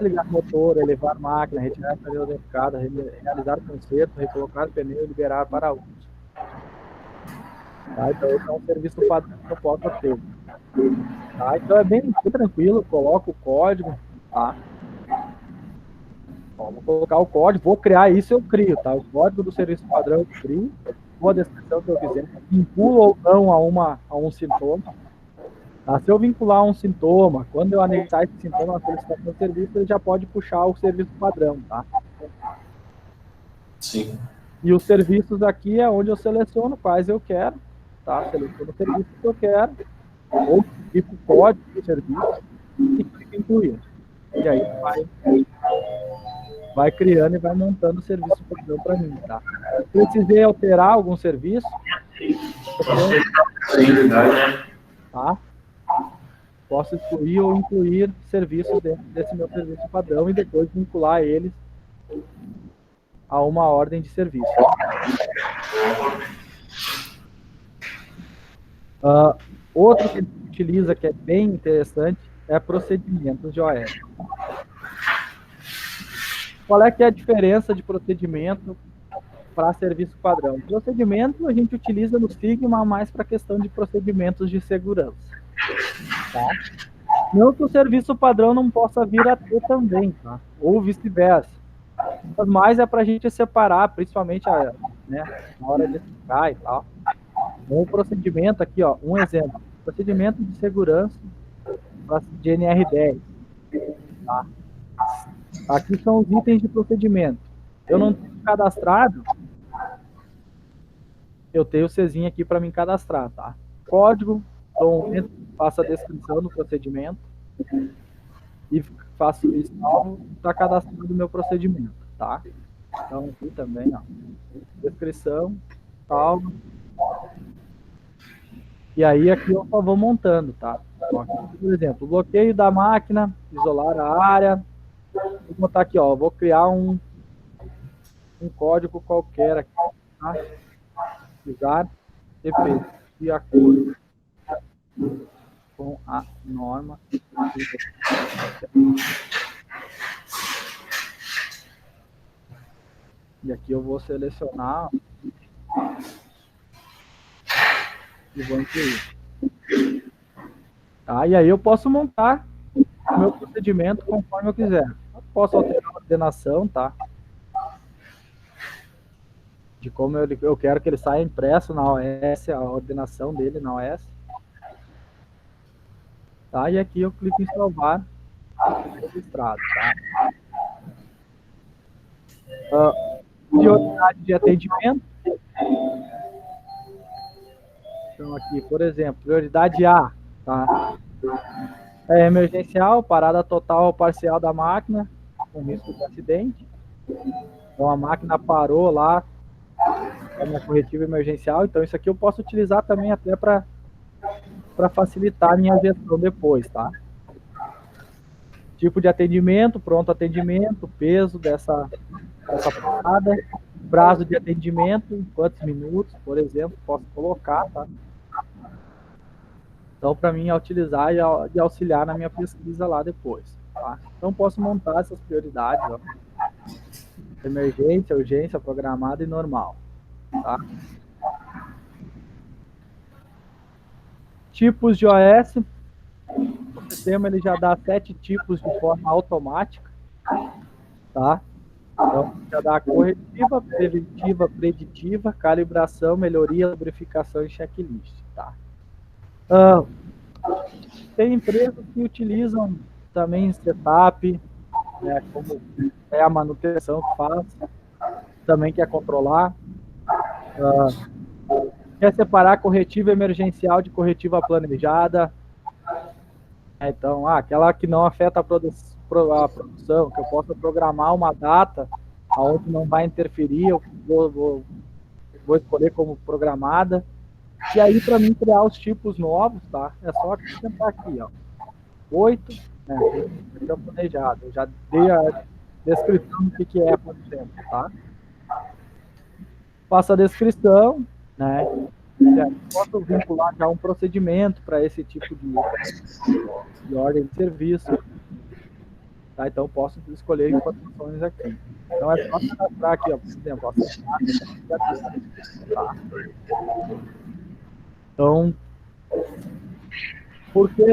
Ligar motor, elevar máquina, retirar pneu danificado, realizar conserto, recolocar pneu e liberar para uso. Tá? Então, esse é um serviço padrão que eu posso ter. Tá? Então, é bem tranquilo, coloco o código, tá? Ó, vou colocar o código, vou criar isso, eu crio, tá? O código do serviço padrão eu crio, vou a descrição que eu quiser, vinculo ou não a um sintoma. Tá? Se eu vincular um sintoma, quando eu anexar esse sintoma na solicitação do serviço, ele já pode puxar o serviço padrão, tá?
Sim.
E os serviços aqui é onde eu seleciono quais eu quero, tá? Seleciono o serviço que eu quero, ou tipo código do serviço, e clico em incluir. E aí vai criando e vai montando o serviço padrão para mim, tá? Precisei alterar algum serviço,
Sim, verdade.
tá? Posso excluir ou incluir serviços dentro desse meu serviço padrão e depois vincular eles a uma ordem de serviço. Outro que a gente utiliza, que é bem interessante, é procedimentos de OS. Qual é que é a diferença de procedimento para serviço padrão? Procedimento a gente utiliza no Sigma mais para questão de procedimentos de segurança. Tá? Não que o serviço padrão não possa vir a ter também, tá? Ou vice-versa. Mas mais é para a gente separar, principalmente né, na hora de explicar e tal. Um procedimento aqui, ó, um exemplo. Procedimento de segurança de NR10. Tá? Aqui são os itens de procedimento. Eu não tenho cadastrado, eu tenho o Czinho aqui para me cadastrar, tá? Código, então faço a descrição do procedimento e faço isso para cadastrar o meu procedimento, tá? Então aqui também, ó, descrição, salvo. E aí aqui eu só vou montando, tá? Por exemplo, bloqueio da máquina, isolar a área. Vou botar aqui, ó, vou criar um código qualquer aqui, tá? Usar TP de acordo com a norma. E aqui eu vou selecionar e vou incluir. Tá? E aí eu posso montar o meu procedimento conforme eu quiser. Eu posso alterar a ordenação, tá? De como eu quero que ele saia impresso na OS, a ordenação dele na OS. Tá? E aqui eu clico em salvar registrado, tá? Prioridade de atendimento. Então aqui, por exemplo, prioridade A, tá? É emergencial, parada total ou parcial da máquina, com risco de acidente. Então a máquina parou lá, é uma corretiva emergencial, então isso aqui eu posso utilizar também até para facilitar a minha gestão depois, tá? Tipo de atendimento, pronto atendimento, peso dessa parada, prazo de atendimento, em quantos minutos, por exemplo, posso colocar, tá? Então, para mim, utilizar e auxiliar na minha pesquisa lá depois, tá? Então, posso montar essas prioridades, ó. Emergência, urgência, programada e normal, tá? Tipos de OS. O sistema ele já dá 7 tipos de forma automática, tá? Então, já dá corretiva, preventiva, preditiva, calibração, melhoria, lubrificação e checklist, tá? Tem empresas que utilizam também setup, né, como é a manutenção que faz, também quer controlar. Quer separar corretiva emergencial de corretiva planejada. Então, aquela que não afeta a produção, que eu possa programar uma data onde não vai interferir, eu vou escolher como programada. E aí, para mim, criar os tipos novos, tá? É só acrescentar aqui, ó. 8, né? Planejado. Eu já dei a descrição do que é, por exemplo, tá? Faço a descrição, né? Posso vincular já um procedimento para esse tipo de ordem de serviço. Tá? Então, posso escolher informações aqui. Então, é só cadastrar aqui, ó, por exemplo, tá? Então, por que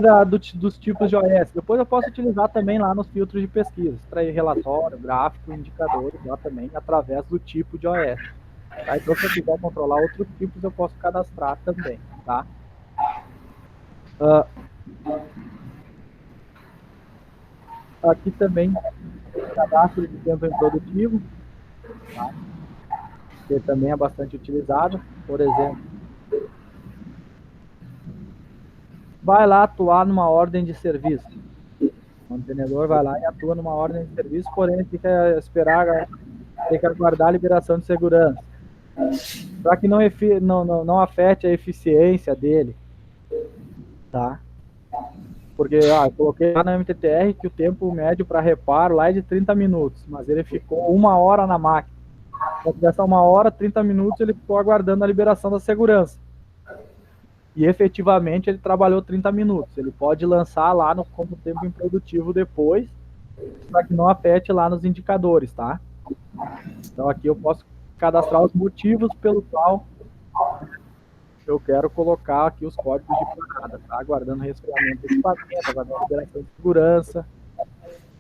dos tipos de OS? Depois eu posso utilizar também lá nos filtros de pesquisa, extrair relatório, gráfico, indicadores lá também, através do tipo de OS. Tá? Então, se eu quiser controlar outros tipos, eu posso cadastrar também, tá? Aqui também, cadastro de tempo improdutivo. Tá? que também é bastante utilizado. Por exemplo, vai lá atuar numa ordem de serviço. O mantenedor vai lá e atua numa ordem de serviço, porém tem que esperar, tem que aguardar a liberação de segurança, para que não afete a eficiência dele, tá? Porque eu coloquei lá na MTTR que o tempo médio para reparo lá é de 30 minutos, mas ele ficou 1 hora na máquina. Então, dessa 1 hora, 30 minutos, ele ficou aguardando a liberação da segurança. E efetivamente ele trabalhou 30 minutos. Ele pode lançar lá como tempo improdutivo depois, para que não afete lá nos indicadores, tá? Então aqui eu posso cadastrar os motivos pelo qual eu quero colocar aqui os códigos de parada, tá? Aguardando resfriamento do equipamento, aguardando liberação de segurança.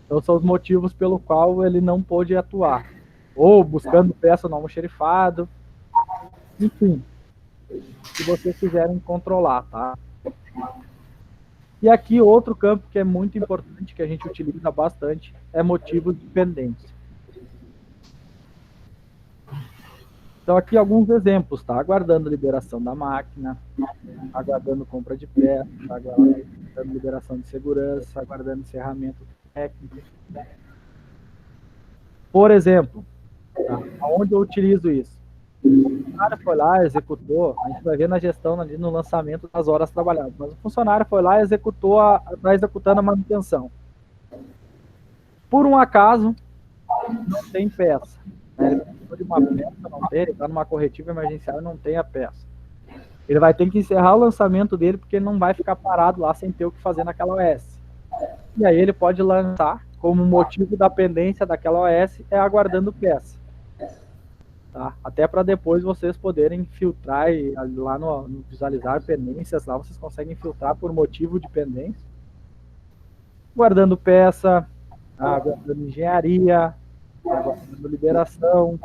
Então são os motivos pelo qual ele não pôde atuar. Ou buscando peça no almoxerifado. Enfim, se vocês quiserem controlar, tá? E aqui outro campo que é muito importante, que a gente utiliza bastante, é motivos de pendência. Então aqui alguns exemplos, tá? Aguardando liberação da máquina, aguardando compra de peça, aguardando liberação de segurança, aguardando encerramento técnico. Por exemplo, tá? Onde eu utilizo isso? O funcionário foi lá, executou, a gente vai ver na gestão ali no lançamento das horas trabalhadas, mas o funcionário foi lá e está executando a manutenção. Por um acaso, não tem peça. Ele precisou de uma peça, não tem, ele está numa corretiva emergencial e não tem a peça. Ele vai ter que encerrar o lançamento dele, porque ele não vai ficar parado lá sem ter o que fazer naquela OS. E aí ele pode lançar, como motivo da pendência daquela OS, é aguardando peça. Tá? Até para depois vocês poderem filtrar e lá no visualizar pendências, lá vocês conseguem filtrar por motivo de pendência. Guardando peça, aguardando engenharia, aguardando liberação.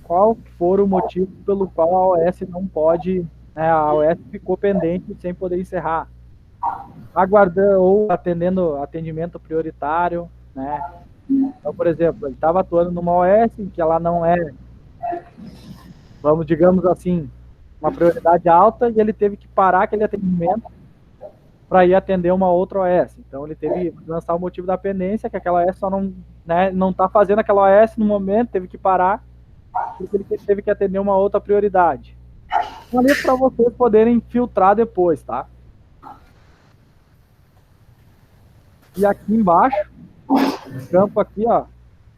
Qual for o motivo pelo qual a OS não pode, né, a OS ficou pendente sem poder encerrar. Aguardando ou atendendo atendimento prioritário, né? Então, por exemplo, ele estava atuando numa OS em que ela não é, digamos assim, uma prioridade alta, e ele teve que parar aquele atendimento para ir atender uma outra OS. Então ele teve que lançar o motivo da pendência, que aquela OS só não está fazendo aquela OS no momento, teve que parar, porque ele teve que atender uma outra prioridade. Então, ali para vocês poderem filtrar depois, tá? E aqui embaixo, o campo aqui, ó,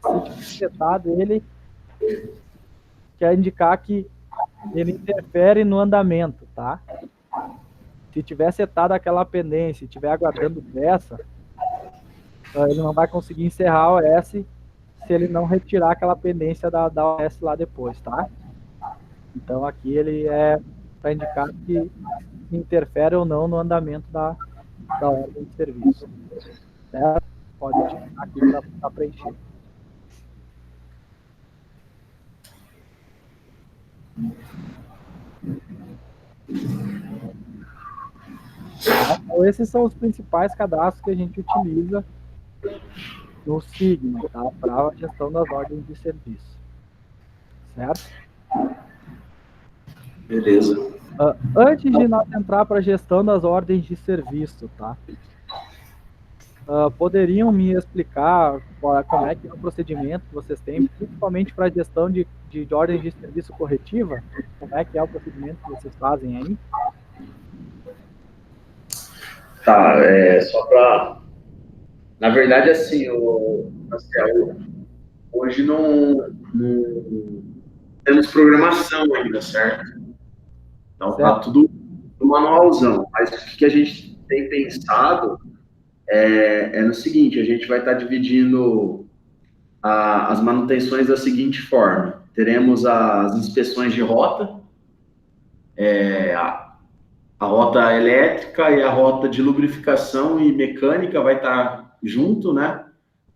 se tiver setado ele, quer indicar que ele interfere no andamento, tá? Se tiver setado aquela pendência, se tiver aguardando peça, ele não vai conseguir encerrar a OS se ele não retirar aquela pendência da OS lá depois, tá? Então aqui ele é para indicar que interfere ou não no andamento da ordem de serviço. Certo? Pode tirar aqui para preencher. Então, esses são os principais cadastros que a gente utiliza no Sigma, tá? Para a gestão das ordens de serviço. Certo?
Beleza.
Antes de nós entrar para a gestão das ordens de serviço, tá? Poderiam me explicar como é que é o procedimento que vocês têm, principalmente para a gestão de ordens de serviço corretiva? Como é que é o procedimento que vocês fazem aí?
Tá, só para... Na verdade, assim, hoje não temos programação ainda, certo? Então tá tudo no manualzão. Mas o que a gente tem pensado é no seguinte: a gente vai estar dividindo as manutenções da seguinte forma: teremos as inspeções de rota, a rota elétrica e a rota de lubrificação e mecânica vai estar junto, né?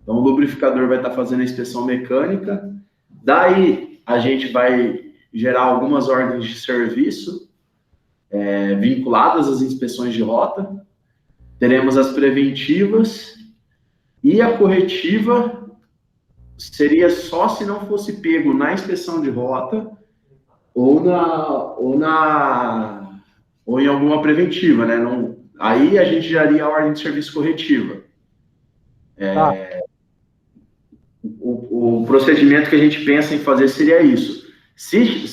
Então o lubrificador vai estar fazendo a inspeção mecânica. Daí a gente vai gerar algumas ordens de serviço vinculadas às inspeções de rota. Teremos as preventivas e a corretiva seria só se não fosse pego na inspeção de rota ou em alguma preventiva, né? Não, aí a gente daria a ordem de serviço corretiva.
Tá.
O procedimento que a gente pensa em fazer seria isso. Se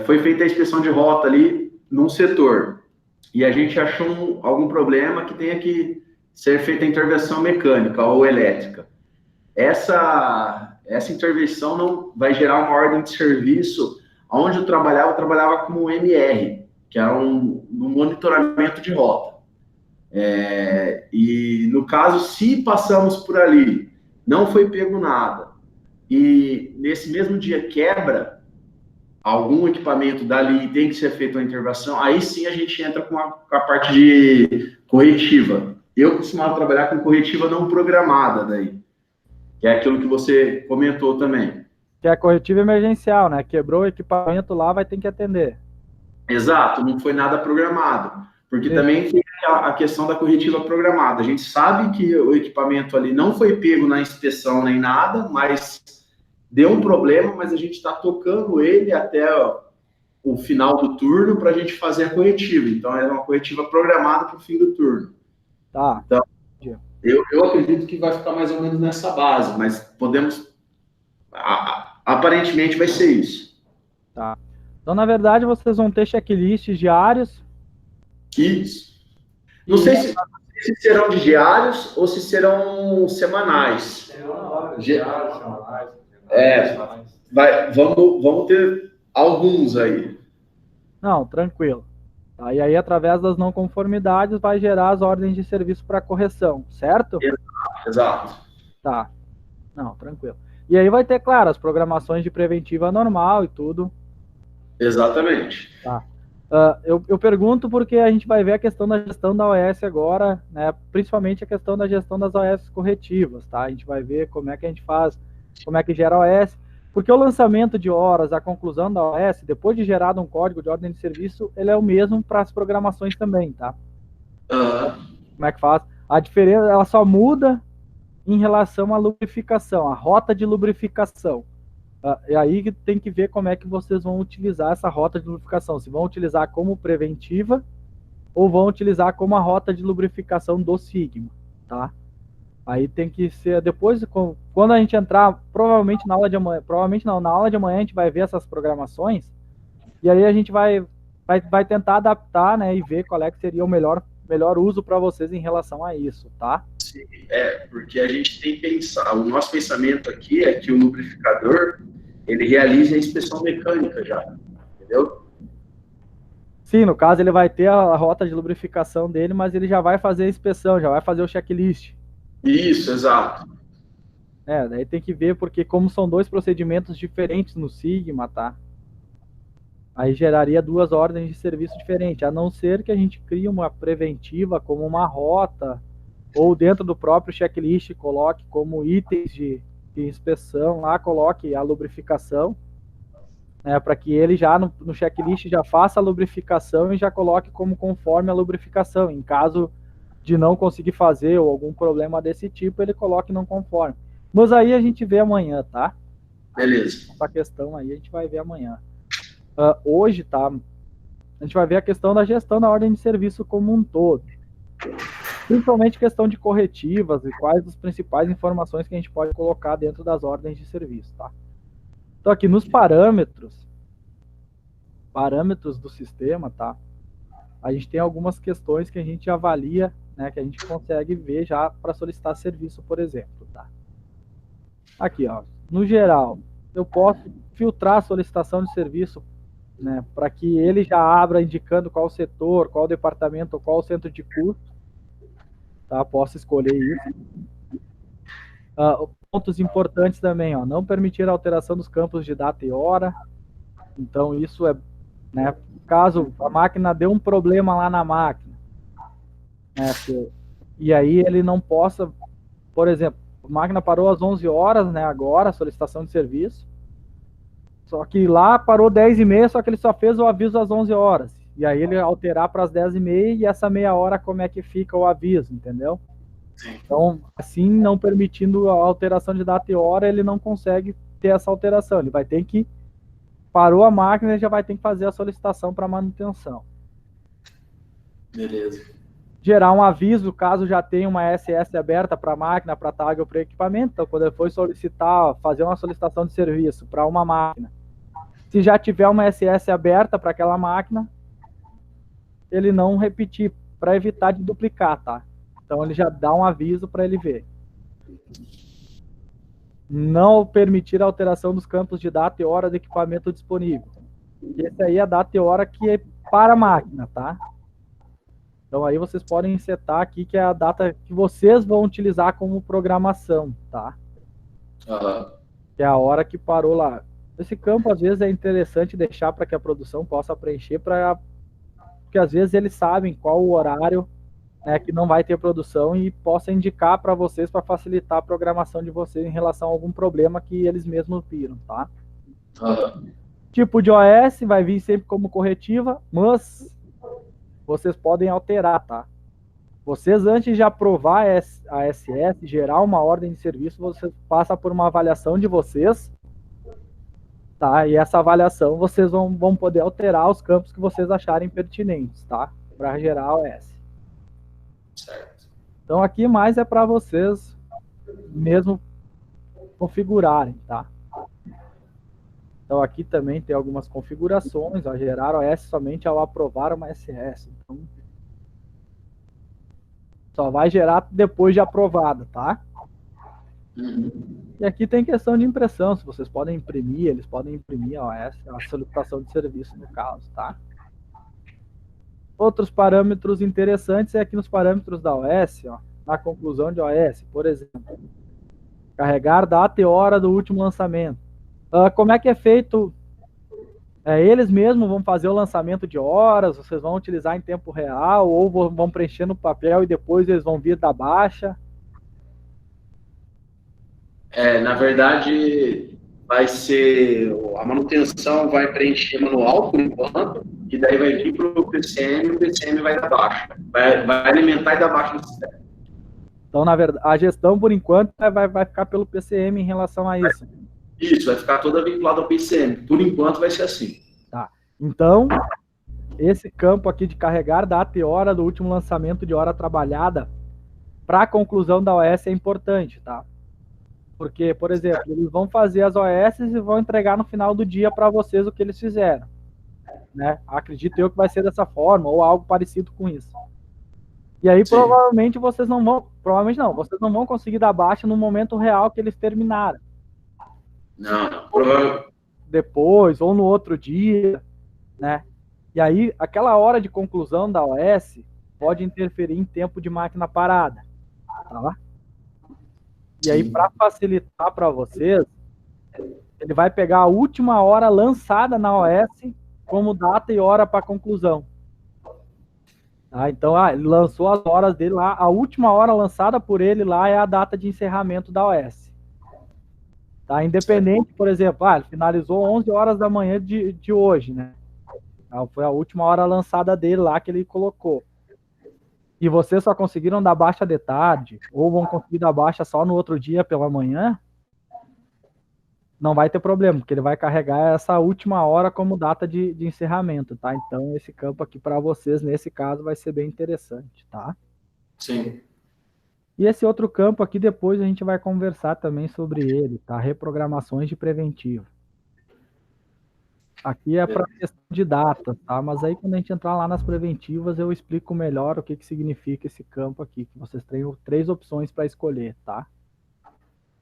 foi feita a inspeção de rota ali num setor e a gente achou algum problema que tenha que ser feita a intervenção mecânica ou elétrica, essa intervenção não vai gerar uma ordem de serviço. Onde eu trabalhava como MR, que é um monitoramento de rota. E no caso, se passamos por ali, não foi pego nada, e nesse mesmo dia quebra algum equipamento dali e tem que ser feita uma intervenção, aí sim a gente entra com a parte de corretiva. Eu costumava trabalhar com corretiva não programada daí, que é aquilo que você comentou também.
Que é a corretiva emergencial, né? Quebrou o equipamento lá, vai ter que atender.
Exato, não foi nada programado. Porque também tem a questão da corretiva programada. A gente sabe que o equipamento ali não foi pego na inspeção nem nada, mas deu um problema, mas a gente está tocando ele até o final do turno para a gente fazer a corretiva. Então, é uma corretiva programada para o fim do turno.
Tá.
Então, eu acredito que vai ficar mais ou menos nessa base, mas podemos... Aparentemente vai ser isso.
Tá. Então, na verdade, vocês vão ter checklists diários.
Isso. Não sei se serão de diários ou se serão semanais.
Diários, semanais.
Vamos ter alguns aí.
Não, tranquilo. Tá, e aí, através das não conformidades, vai gerar as ordens de serviço para correção, certo?
Exato.
Tá. Não, tranquilo. E aí vai ter, claro, as programações de preventiva normal e tudo.
Exatamente.
Tá. Eu pergunto porque a gente vai ver a questão da gestão da OS agora, né? Principalmente a questão da gestão das OS corretivas, tá? A gente vai ver como é que a gente faz, como é que gera a OS, porque o lançamento de horas, a conclusão da OS, depois de gerado um código de ordem de serviço, ele é o mesmo para as programações também, tá? Como é que faz? A diferença, ela só muda em relação à lubrificação, a rota de lubrificação. E aí que tem que ver como é que vocês vão utilizar essa rota de lubrificação. Se vão utilizar como preventiva ou vão utilizar como a rota de lubrificação do Sigma, tá? Aí tem que ser depois, quando a gente entrar, provavelmente na aula de amanhã, na aula de amanhã a gente vai ver essas programações e aí a gente vai tentar adaptar, né, e ver qual é que seria o melhor uso para vocês em relação a isso, tá?
Sim, porque a gente tem que pensar, o nosso pensamento aqui é que o lubrificador, ele realiza a inspeção mecânica já, entendeu?
Sim, no caso ele vai ter a rota de lubrificação dele, mas ele já vai fazer a inspeção, já vai fazer o checklist.
Isso, exato.
Daí tem que ver, porque como são dois procedimentos diferentes no Sigma, tá? Aí geraria duas ordens de serviço diferentes, a não ser que a gente crie uma preventiva como uma rota, ou dentro do próprio checklist coloque como itens de inspeção, lá coloque a lubrificação, né, para que ele já no checklist já faça a lubrificação e já coloque como conforme a lubrificação. Em caso de não conseguir fazer ou algum problema desse tipo, ele coloque não conforme. Mas aí a gente vê amanhã, tá?
Beleza.
Essa questão aí a gente vai ver amanhã. Hoje, tá? A gente vai ver a questão da gestão da ordem de serviço como um todo. Principalmente questão de corretivas e quais as principais informações que a gente pode colocar dentro das ordens de serviço, tá? Então aqui nos parâmetros do sistema, tá? A gente tem algumas questões que a gente avalia, né, que a gente consegue ver já para solicitar serviço, por exemplo, tá? Aqui, ó, no geral, eu posso filtrar a solicitação de serviço, né, para que ele já abra indicando qual setor, qual departamento, qual centro de custo, tá? Posso escolher isso. Pontos importantes também, ó, não permitir a alteração dos campos de data e hora. Então isso né, caso a máquina dê um problema lá na máquina, né, e aí ele não possa, por exemplo, a máquina parou às 11 horas, né, agora, solicitação de serviço, só que lá parou 10h30, só que ele só fez o aviso às 11 horas, e aí ele alterar para as 10h30 e essa meia hora como é que fica o aviso, entendeu? Então, assim, não permitindo a alteração de data e hora, ele não consegue ter essa alteração. Ele vai ter que, parou a máquina, ele já vai ter que fazer a solicitação para manutenção.
Beleza.
Gerar um aviso, caso já tenha uma SS aberta para a máquina, para tag ou para equipamento. Então, quando ele for solicitar, fazer uma solicitação de serviço para uma máquina, se já tiver uma SS aberta para aquela máquina, ele não repetir, para evitar de duplicar, tá? Então, ele já dá um aviso para ele ver. Não permitir a alteração dos campos de data e hora do equipamento disponível. Esse aí é a data e hora que é para a máquina, tá? Então, aí vocês podem setar aqui que é a data que vocês vão utilizar como programação, tá? Que é a hora que parou lá. Esse campo, às vezes, é interessante deixar para que a produção possa preencher, porque às vezes eles sabem qual o horário, né, que não vai ter produção e possa indicar para vocês para facilitar a programação de vocês em relação a algum problema que eles mesmos viram, tá? Tipo de OS vai vir sempre como corretiva, mas vocês podem alterar, tá? Vocês, antes de aprovar a SS, gerar uma ordem de serviço, você passa por uma avaliação de vocês, tá? E essa avaliação vocês vão poder alterar os campos que vocês acharem pertinentes, tá? Para gerar a OS.
Certo.
Então aqui mais é para vocês mesmo configurarem, tá? Então aqui também tem algumas configurações, ó, gerar OS somente ao aprovar uma SS. Então, só vai gerar depois de aprovada, tá? E aqui tem questão de impressão, se vocês podem imprimir, eles podem imprimir a OS, a solicitação de serviço no caso, tá? Outros parâmetros interessantes é aqui nos parâmetros da OS, ó, na conclusão de OS, por exemplo, carregar data e hora do último lançamento. Como é que é feito? Eles mesmos vão fazer o lançamento de horas, vocês vão utilizar em tempo real, ou vão preencher no papel e depois eles vão vir da baixa?
Na verdade, vai ser a manutenção vai preencher manual por enquanto, e daí vai vir para o PCM, e o PCM vai dar baixa. Vai alimentar e dar baixa no sistema.
Então, na verdade, a gestão, por enquanto, vai ficar pelo PCM em relação a isso.
Isso, vai ficar toda vinculada ao PCM. Por enquanto vai ser assim.
Tá. Então, esse campo aqui de carregar data e hora do último lançamento de hora trabalhada para a conclusão da OS é importante, tá? Porque, por exemplo, eles vão fazer as OS e vão entregar no final do dia para vocês o que eles fizeram, né? Acredito eu que vai ser dessa forma, ou algo parecido com isso. E aí, provavelmente, vocês não vão conseguir dar baixa no momento real que eles terminaram.
Não, provavelmente.
Depois, ou no outro dia, né? E aí, aquela hora de conclusão da OS pode interferir em tempo de máquina parada, tá? E aí, para facilitar para vocês, ele vai pegar a última hora lançada na OS como data e hora para conclusão. Tá? Então, ele lançou as horas dele lá, a última hora lançada por ele lá é a data de encerramento da OS. Tá? Independente, por exemplo, ele finalizou 11 horas da manhã de hoje, né? Então, foi a última hora lançada dele lá que ele colocou. E vocês só conseguiram dar baixa de tarde, ou vão conseguir dar baixa só no outro dia pela manhã, não vai ter problema, porque ele vai carregar essa última hora como data de encerramento, tá? Então, esse campo aqui para vocês, nesse caso, vai ser bem interessante, tá?
Sim.
E esse outro campo aqui, depois a gente vai conversar também sobre ele, tá? Reprogramações de preventivo. Aqui é para questão de data, tá? Mas aí quando a gente entrar lá nas preventivas, eu explico melhor o que significa esse campo aqui, que vocês têm 3 opções para escolher, tá?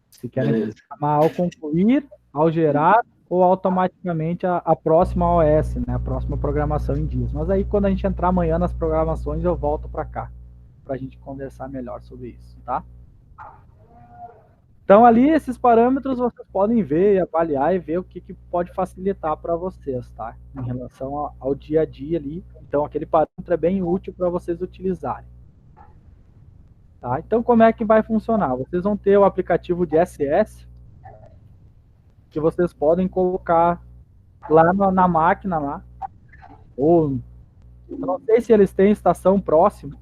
Se querem programar ao concluir, ao gerar, ou automaticamente a próxima OS, né? A próxima programação em dias. Mas aí quando a gente entrar amanhã nas programações, eu volto para cá, para a gente conversar melhor sobre isso, tá? Então, ali, esses parâmetros vocês podem ver e avaliar e ver o que pode facilitar para vocês, tá? Em relação ao dia a dia ali. Então, aquele parâmetro é bem útil para vocês utilizarem. Tá? Então, como é que vai funcionar? Vocês vão ter o aplicativo de SS, que vocês podem colocar lá na máquina, lá. Ou, eu não sei se eles têm estação próxima.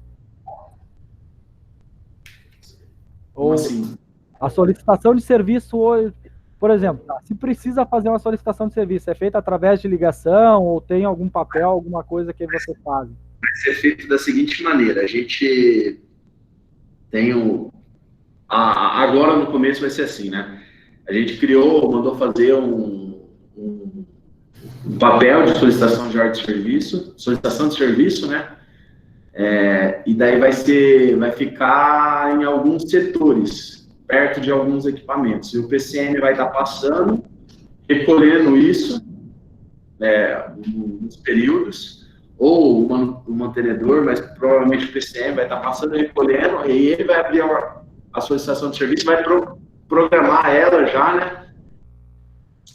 Ou
assim?
a solicitação de serviço hoje, por exemplo, se precisa fazer uma solicitação de serviço, é feita através de ligação ou tem algum papel, alguma coisa que você faz?
Vai ser feito da seguinte maneira: a gente tem agora no começo vai ser assim, né? A gente mandou fazer um papel de solicitação de ordem de serviço, solicitação de serviço, né? E daí vai ficar em alguns setores, perto de alguns equipamentos. E o PCM vai estar passando, recolhendo isso, nos períodos, ou o mantenedor, mas provavelmente o PCM vai estar passando, recolhendo, e ele vai abrir a solicitação de serviço, vai programar ela já, né?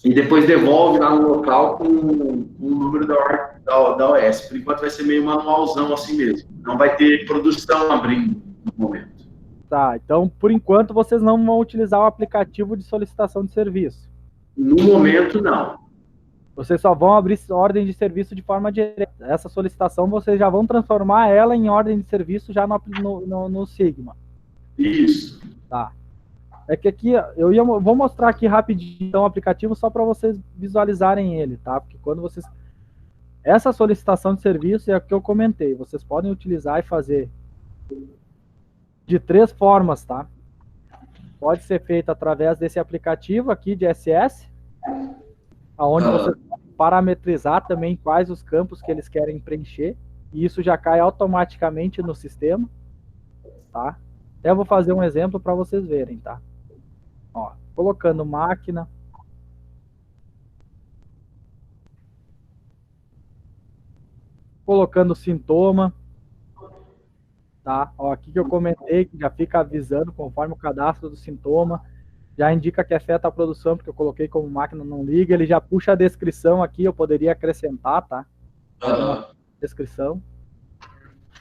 E depois devolve lá no local com o número da OS. Por enquanto vai ser meio manualzão assim mesmo. Não vai ter produção abrindo no momento.
Tá, então por enquanto vocês não vão utilizar o aplicativo de solicitação de serviço.
No momento, não.
Vocês só vão abrir ordem de serviço de forma direta. Essa solicitação vocês já vão transformar ela em ordem de serviço já no Sigma.
Isso.
Tá. É que aqui, vou mostrar aqui rapidinho então, o aplicativo só para vocês visualizarem ele, tá? Porque quando vocês... Essa solicitação de serviço é a que eu comentei. Vocês podem utilizar e fazer de 3 formas, tá? Pode ser feito através desse aplicativo aqui de SS, onde vocês podem parametrizar também quais os campos que eles querem preencher, e isso já cai automaticamente no sistema, tá? Até vou fazer um exemplo para vocês verem, tá? Ó, colocando máquina, colocando sintoma, tá? Ó, aqui que eu comentei que já fica avisando conforme o cadastro do sintoma, já indica que afeta a produção, porque eu coloquei como máquina não liga, ele já puxa a descrição aqui, eu poderia acrescentar, tá? Descrição.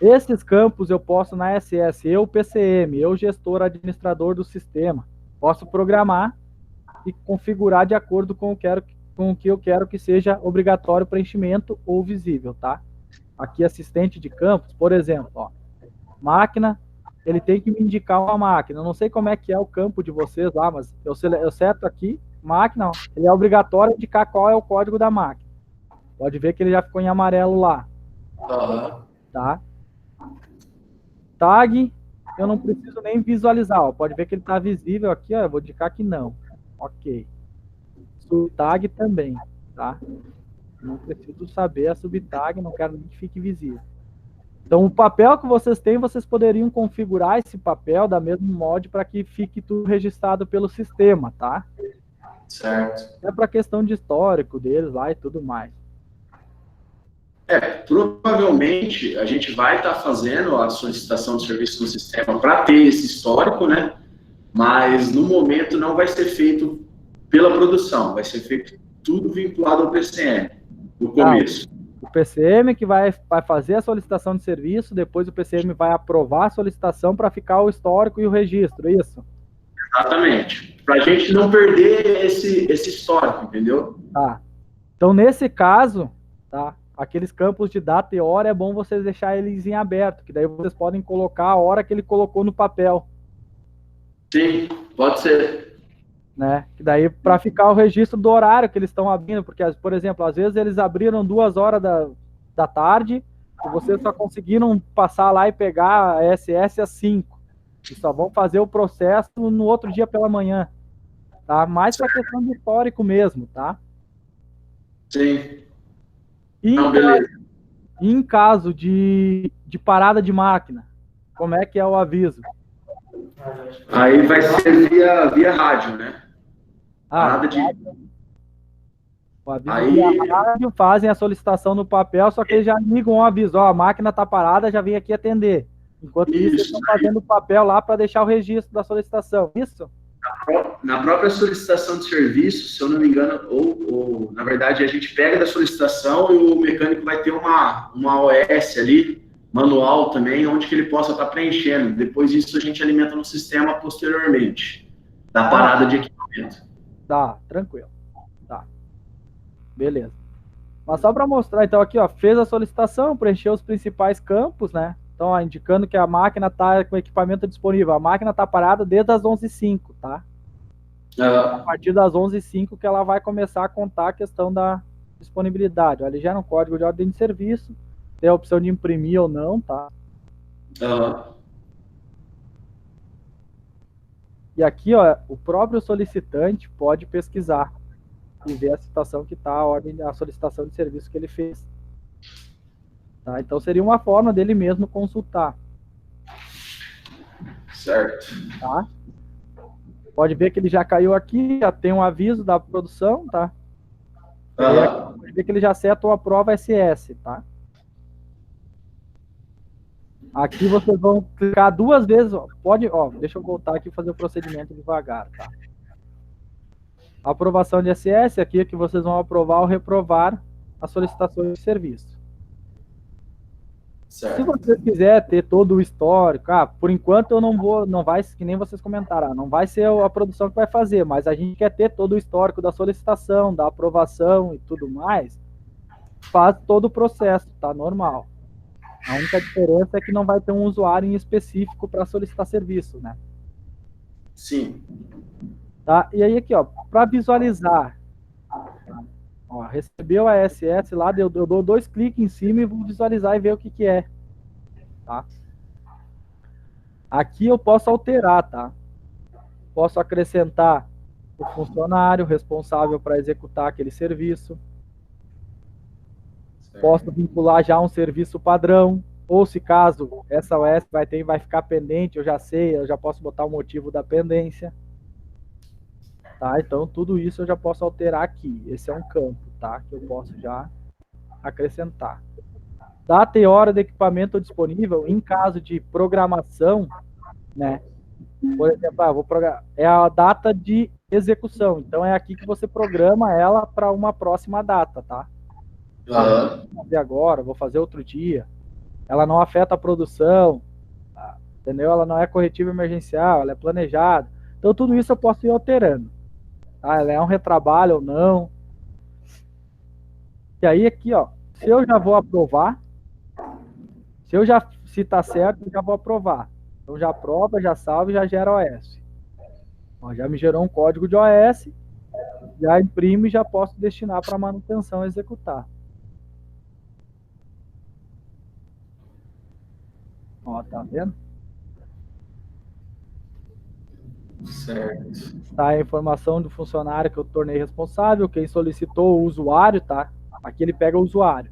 Esses campos eu posso na SS, eu PCM, eu gestor administrador do sistema, posso programar e configurar de acordo com o que eu quero que seja obrigatório preenchimento ou visível, tá? Aqui assistente de campos, por exemplo, ó, máquina, ele tem que me indicar uma máquina, eu não sei como é que é o campo de vocês lá, mas eu seto aqui, máquina, ó, ele é obrigatório indicar qual é o código da máquina. Pode ver que ele já ficou em amarelo lá. Tá? Tag, eu não preciso nem visualizar, ó. Pode ver que ele está visível aqui, ó. Eu vou indicar que não. Ok. Subtag também, tá? Não preciso saber a subtag, não quero nem que fique visível. Então, o papel que vocês têm, vocês poderiam configurar esse papel da mesma mod para que fique tudo registrado pelo sistema, tá?
Certo.
É para questão de histórico deles lá e tudo mais.
Provavelmente a gente vai estar fazendo a solicitação de serviço no sistema para ter esse histórico, né? Mas no momento não vai ser feito pela produção, vai ser feito tudo vinculado ao PCM no começo.
O PCM que vai fazer a solicitação de serviço, depois o PCM vai aprovar a solicitação para ficar o histórico e o registro, é isso?
Exatamente. Para a gente não perder esse histórico, entendeu?
Tá. Então, nesse caso, tá? Aqueles campos de data e hora é bom vocês deixar eles em aberto, que daí vocês podem colocar a hora que ele colocou no papel.
Sim, pode ser.
Né? Que daí para ficar o registro do horário que eles estão abrindo, porque, por exemplo, às vezes eles abriram 2 horas da tarde e vocês só conseguiram passar lá e pegar a SS às 5. E só vão fazer o processo no outro dia pela manhã. Tá? Mais para questão de histórico mesmo, tá?
Sim.
Em caso de parada de máquina, como é que é o aviso?
Aí vai ser via rádio, né? Parada de...
O aviso via rádio, fazem a solicitação no papel, só que eles já ligam um aviso, ó, a máquina está parada, já vem aqui atender. Enquanto isso, eles estão fazendo o papel lá para deixar o registro da solicitação, isso?
Na própria solicitação de serviço, se eu não me engano, ou na verdade a gente pega da solicitação e o mecânico vai ter uma OS ali, manual também, onde que ele possa estar preenchendo. Depois disso a gente alimenta no sistema posteriormente, da parada de equipamento.
Tá, tranquilo. Tá. Beleza. Mas só para mostrar, então aqui, ó, fez a solicitação, preencheu os principais campos, né? Então, ó, indicando que a máquina está com o equipamento disponível. A máquina está parada desde as 11h05, tá? A partir das 11h05 que ela vai começar a contar a questão da disponibilidade. Ó, ele gera um código de ordem de serviço, tem a opção de imprimir ou não, tá? E aqui, ó, o próprio solicitante pode pesquisar e ver a situação que está a solicitação de serviço que ele fez. Tá? Então, seria uma forma dele mesmo consultar.
Certo.
Tá? Pode ver que ele já caiu aqui, já tem um aviso da produção, tá? Pode ver que ele já seta a prova SS, tá? Aqui vocês vão clicar 2 vezes, ó. Deixa eu voltar aqui e fazer o procedimento devagar, tá? A aprovação de SS aqui é que vocês vão aprovar ou reprovar as solicitações de serviço.
Certo.
Se você quiser ter todo o histórico, por enquanto eu não vai, que nem vocês comentaram, não vai ser a produção que vai fazer, mas a gente quer ter todo o histórico da solicitação, da aprovação e tudo mais, faz todo o processo, tá? Normal. A única diferença é que não vai ter um usuário em específico para solicitar serviço, né?
Sim.
Tá? E aí aqui, ó, para visualizar, ó, recebeu a SS lá, eu dou 2 cliques em cima e vou visualizar e ver o que que é, tá? Aqui eu posso alterar, tá? Posso acrescentar o funcionário responsável para executar aquele serviço.
Certo.
Posso vincular já um serviço padrão, ou se caso essa OS vai ficar pendente, eu já sei, eu já posso botar o motivo da pendência. Tá? Então, tudo isso eu já posso alterar aqui. Esse é um campo, tá? Que eu posso já acrescentar. Data e hora do equipamento disponível, em caso de programação, né? Por exemplo, é a data de execução. Então, é aqui que você programa ela para uma próxima data, tá? Vou fazer agora, vou fazer outro dia. Ela não afeta a produção, tá? Entendeu? Ela não é corretiva emergencial, ela é planejada. Então, tudo isso eu posso ir alterando. Tá? Ela é um retrabalho ou não. E aí aqui, ó, se eu já vou aprovar, se tá certo, eu já vou aprovar. Então já aprova, já salva e já gera OS. Ó, já me gerou um código de OS, já imprime e já posso destinar para manutenção executar. Ó, tá vendo?
Certo.
Tá a informação do funcionário que eu tornei responsável, quem solicitou o usuário, tá? Aqui ele pega o usuário.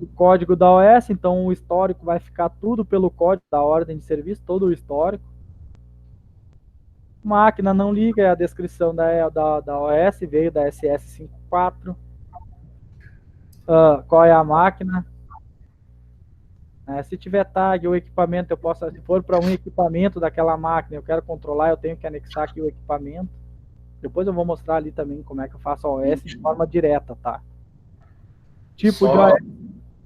O código da OS, então o histórico vai ficar tudo pelo código da ordem de serviço, todo o histórico. Máquina não liga, é a descrição da OS, veio da SS54. Qual é a máquina? Se tiver tag ou equipamento, eu posso, se for para um equipamento daquela máquina, eu quero controlar, eu tenho que anexar aqui o equipamento. Depois eu vou mostrar ali também como é que eu faço a OS de forma direta, tá? Tipo de OS.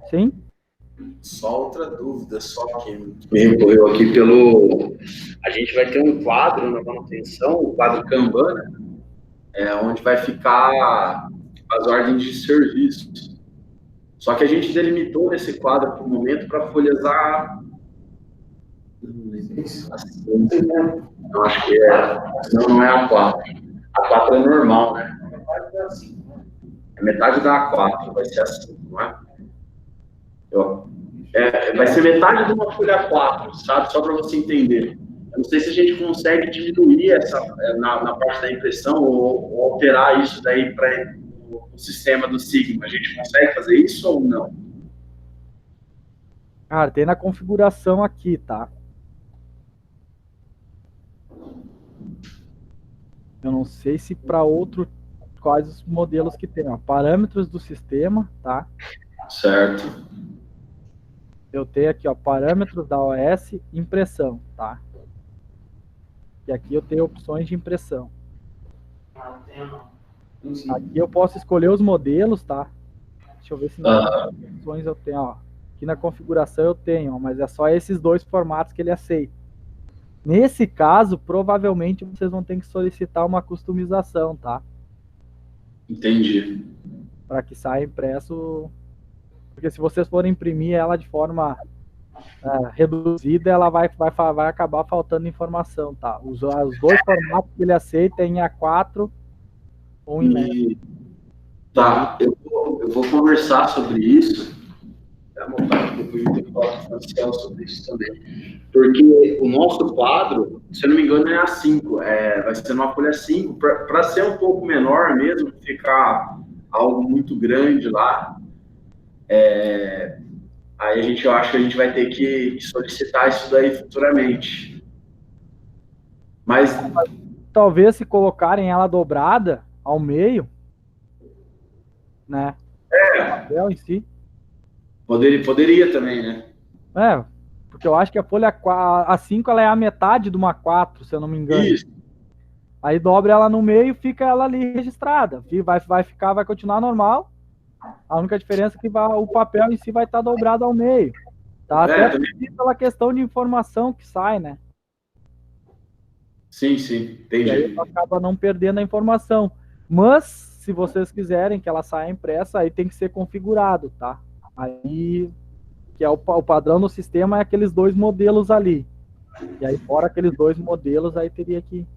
Sim?
Só outra dúvida, só que me ocorreu aqui pelo... A gente vai ter um quadro na manutenção, o quadro Kanban, né? Onde vai ficar as ordens de serviço. Só que a gente delimitou esse quadro por um momento para folhas A. Eu acho que senão não é A4. A4 é normal, né? É metade da A4, vai ser assim, não é? Vai ser metade de uma folha A4, sabe? Só para você entender. Eu não sei se a gente consegue diminuir essa na parte da impressão ou alterar isso daí para o sistema do Sigma. A gente consegue fazer isso ou não?
Cara, tem na configuração aqui, tá? Eu não sei se para outro, quais os modelos que tem, ó. Parâmetros do sistema, tá?
Certo.
Eu tenho aqui, ó, parâmetros da OS, impressão, tá? E aqui eu tenho opções de impressão. Aqui eu posso escolher os modelos, tá? Deixa eu ver se nas opções eu tenho, ó. Aqui na configuração eu tenho, ó, mas é só esses 2 formatos que ele aceita. Nesse caso, provavelmente vocês vão ter que solicitar uma customização, tá?
Entendi.
Para que saia impresso. Porque se vocês forem imprimir ela de forma reduzida, ela vai acabar faltando informação, tá? Os dois formatos que ele aceita é em A4 ou em MEC.
Tá, eu vou conversar sobre isso. Depois eu tenho que falar com o Franciel sobre isso também. Porque o nosso quadro, se eu não me engano, é A5. Vai ser numa folha 5, para ser um pouco menor mesmo, ficar algo muito grande lá. Aí eu acho que a gente vai ter que solicitar isso daí futuramente. Mas
talvez se colocarem ela dobrada ao meio, né? Papel em si.
Poderia também, né?
Porque eu acho que a folha A5 ela é a metade de uma A4, se eu não me engano.
Isso.
Aí dobra ela no meio e fica ela ali registrada. Vai continuar normal. A única diferença é que o papel em si vai estar dobrado ao meio. Tá? Até pela questão de informação que sai, né?
Sim, entendi.
E aí acaba não perdendo a informação. Mas, se vocês quiserem que ela saia impressa, aí tem que ser configurado, tá? Aí, que é o padrão do sistema, é aqueles dois modelos ali. E aí, fora aqueles dois modelos, aí teria que...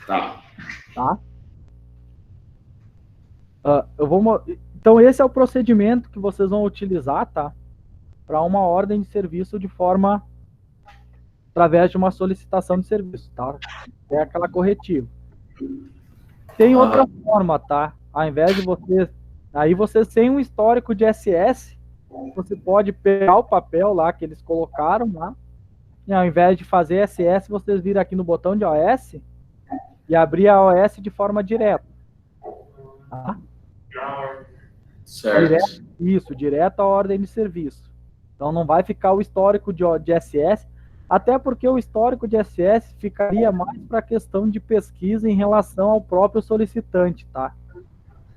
Tá?
Então, esse é o procedimento que vocês vão utilizar, tá? Para uma ordem de serviço através de uma solicitação de serviço, tá? É aquela corretiva. Tem outra forma, tá? Ao invés de vocês têm um histórico de SS, você pode pegar o papel lá que eles colocaram lá, e ao invés de fazer SS, vocês viram aqui no botão de OS e abrir a OS de forma direta. Tá?
Certo.
Direto à ordem de serviço. Então não vai ficar o histórico de SS, até porque o histórico de SS ficaria mais para a questão de pesquisa em relação ao próprio solicitante, tá?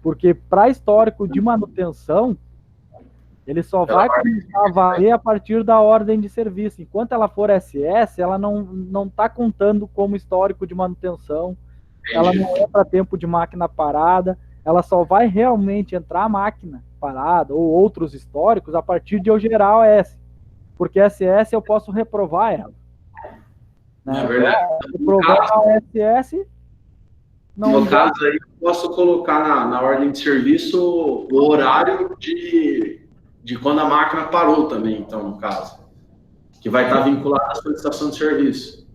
Porque para histórico de manutenção, ele só vai começar a valer a partir da ordem de serviço. Enquanto ela for SS, ela não está contando como histórico de manutenção, ela não é para tempo de máquina parada, ela só vai realmente entrar a máquina parada ou outros históricos a partir de eu gerar a OS. Porque SS eu posso reprovar ela. Né?
É verdade.
Reprovar a OSS...
No caso aí, eu posso colocar na ordem de serviço o horário de quando a máquina parou também, então, no caso. Que vai estar vinculado à solicitação de serviço.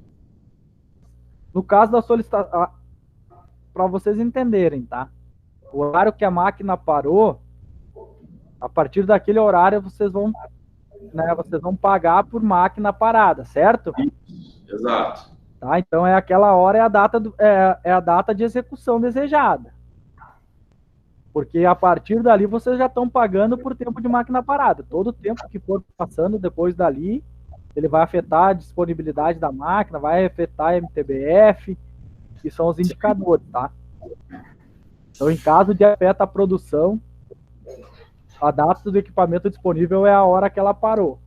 No caso da solicitação, para vocês entenderem, tá? O horário que a máquina parou, a partir daquele horário vocês vão pagar por máquina parada, certo?
Isso, exato.
Tá? Então aquela hora é a data de execução desejada. Porque a partir dali vocês já estão pagando por tempo de máquina parada. Todo tempo que for passando depois dali, ele vai afetar a disponibilidade da máquina, vai afetar a MTBF, que são os indicadores, tá? Então, em caso de afeta a produção, a data do equipamento disponível é a hora que ela parou.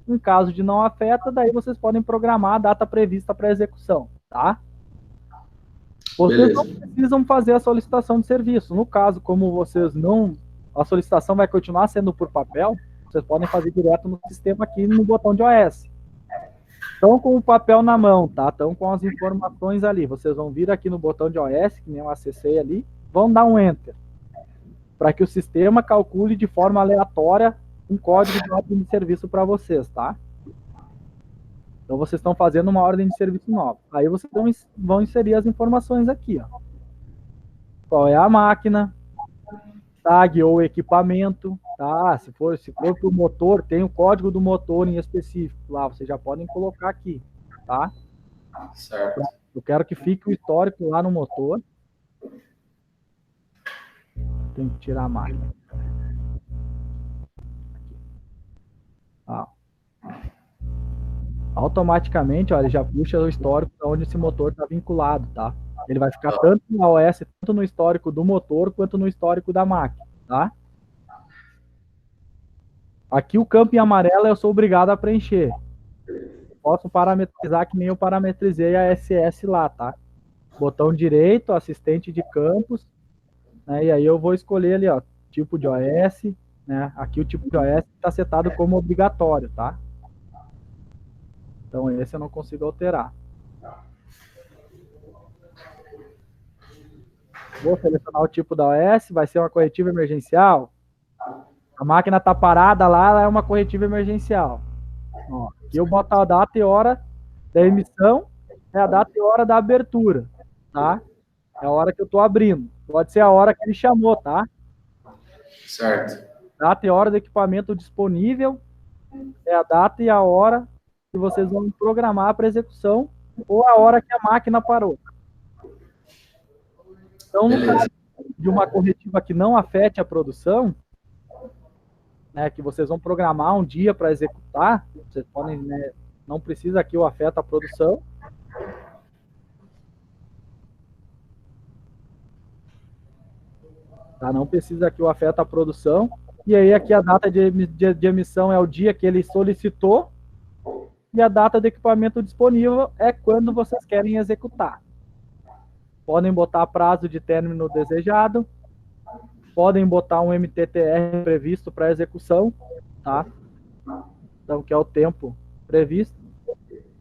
Em caso de não afeta, daí vocês podem programar a data prevista para execução, tá? Vocês não precisam fazer a solicitação de serviço. No caso, como vocês não... A solicitação vai continuar sendo por papel, vocês podem fazer direto no sistema aqui no botão de OS. Estão com o papel na mão, tá? Estão com as informações ali. Vocês vão vir aqui no botão de OS, que nem eu acessei ali, vão dar um Enter, para que o sistema calcule de forma aleatória um código de ordem de serviço para vocês, tá? Então, vocês estão fazendo uma ordem de serviço nova. Aí, vocês vão inserir as informações aqui, ó. Qual é a máquina, tag ou equipamento, tá? Se for para o motor, tem o código do motor em específico lá, vocês já podem colocar aqui, tá?
Certo.
Eu quero que fique o histórico lá no motor. Tem que tirar a máquina. Automaticamente, ó, ele já puxa o histórico de onde esse motor está vinculado, tá? Ele vai ficar tanto na OS, tanto no histórico do motor, quanto no histórico da máquina, tá? Aqui o campo em amarelo eu sou obrigado a preencher. Posso parametrizar que nem eu parametrizei a SS lá, tá? Botão direito, assistente de campos, né? E aí eu vou escolher ali, ó, tipo de OS, né? Aqui o tipo de OS está setado como obrigatório, tá? Então esse eu não consigo alterar. Vou selecionar o tipo da OS, vai ser uma corretiva emergencial. A máquina está parada lá, ela é uma corretiva emergencial. Ó, aqui eu boto a data e hora da emissão, é a data e hora da abertura, tá? É a hora que eu estou abrindo. Pode ser a hora que ele chamou, tá?
Certo.
Data e hora do equipamento disponível é a data e a hora que vocês vão programar para execução ou a hora que a máquina parou. Então, no caso de uma corretiva que não afete a produção, né, que vocês vão programar um dia para executar, vocês podem, né, não precisa que o afeta a produção. Tá? Não precisa que o afeta a produção. E aí aqui a data de emissão é o dia que ele solicitou e a data do equipamento disponível é quando vocês querem executar. Podem botar prazo de término desejado, podem botar um MTTR previsto para execução, tá? Então, que é o tempo previsto.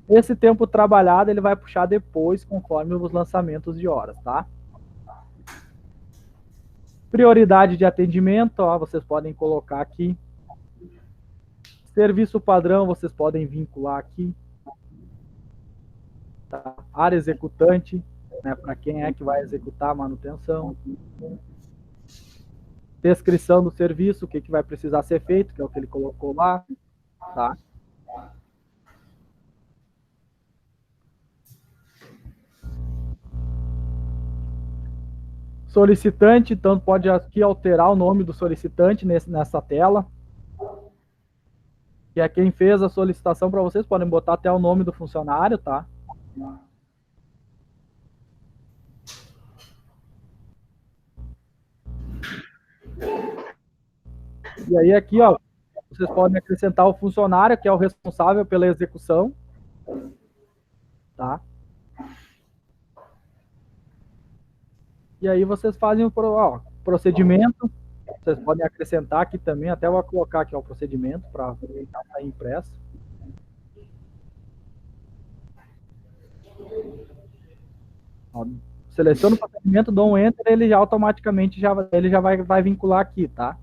Esse tempo trabalhado ele vai puxar depois, conforme os lançamentos de horas, tá? Prioridade de atendimento, ó, vocês podem colocar aqui. Serviço padrão, vocês podem vincular aqui. Tá? Área executante, né, para quem é que vai executar a manutenção. Descrição do serviço, o que vai precisar ser feito, que é o que ele colocou lá. Tá? Solicitante, então pode aqui alterar o nome do solicitante nessa tela. Que é quem fez a solicitação para vocês, podem botar até o nome do funcionário, tá? E aí aqui, ó, vocês podem acrescentar o funcionário, que é o responsável pela execução, tá? E aí vocês fazem o procedimento, vocês podem acrescentar aqui também, até vou colocar aqui ó, o procedimento para estar impresso. Ó, seleciono o procedimento, dou um Enter, ele já automaticamente ele já vai vincular aqui, tá?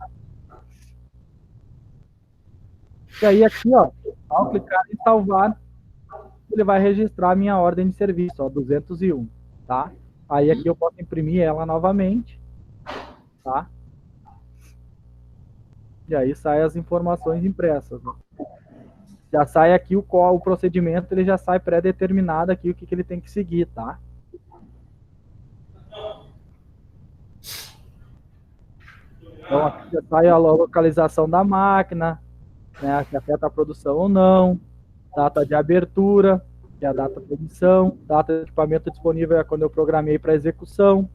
E aí aqui, ó, ao clicar em salvar, ele vai registrar a minha ordem de serviço, ó, 201, tá? Aí aqui eu posso imprimir ela novamente, tá? E aí sai as informações impressas, ó. Já sai aqui o procedimento, ele já sai pré-determinado aqui o que ele tem que seguir, tá? Então aqui já sai a localização da máquina, né, se afeta a produção ou não, data de abertura, que é a data de emissão, data de equipamento disponível é quando eu programei para execução.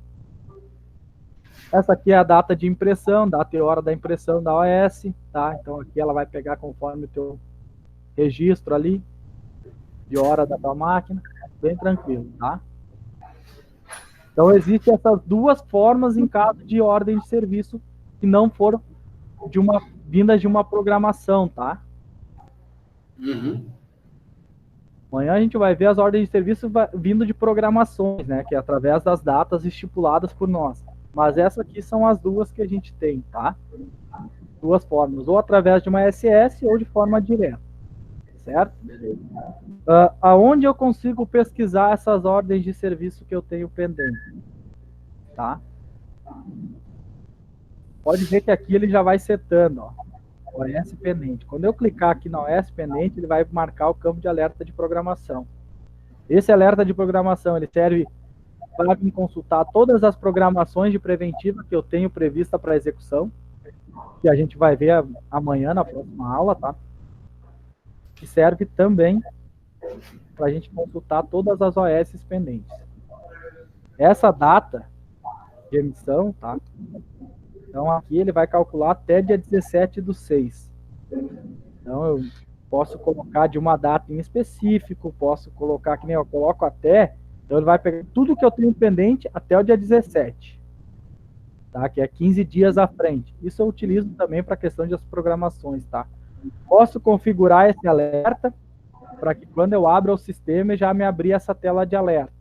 Essa aqui é a data de impressão, data e hora da impressão da OS, tá? Então aqui ela vai pegar conforme o teu registro ali, de hora da tua máquina, bem tranquilo, tá? Então existem essas duas formas em caso de ordem de serviço que não for vinda de uma programação, tá? Amanhã a gente vai ver as ordens de serviço vindo de programações, né? Que é através das datas estipuladas por nós. Mas essas aqui são as duas que a gente tem, tá? Duas formas, ou através de uma SS ou de forma direta, certo? Aonde eu consigo pesquisar essas ordens de serviço que eu tenho pendente, tá? Pode ver que aqui ele já vai setando, ó, OS pendente. Quando eu clicar aqui na OS pendente, ele vai marcar o campo de alerta de programação. Esse alerta de programação, ele serve para me consultar todas as programações de preventiva que eu tenho prevista para execução, que a gente vai ver amanhã na próxima aula, tá? E serve também para a gente consultar todas as OS pendentes. Essa data de emissão, tá? Então aqui ele vai calcular até dia 17/6. Então eu posso colocar de uma data em específico, posso colocar, que nem eu coloco até, então ele vai pegar tudo que eu tenho pendente até o dia 17. tá? Que é 15 dias à frente. Isso eu utilizo também para a questão das programações, tá? Posso configurar esse alerta para que quando eu abra o sistema já me abrir essa tela de alerta,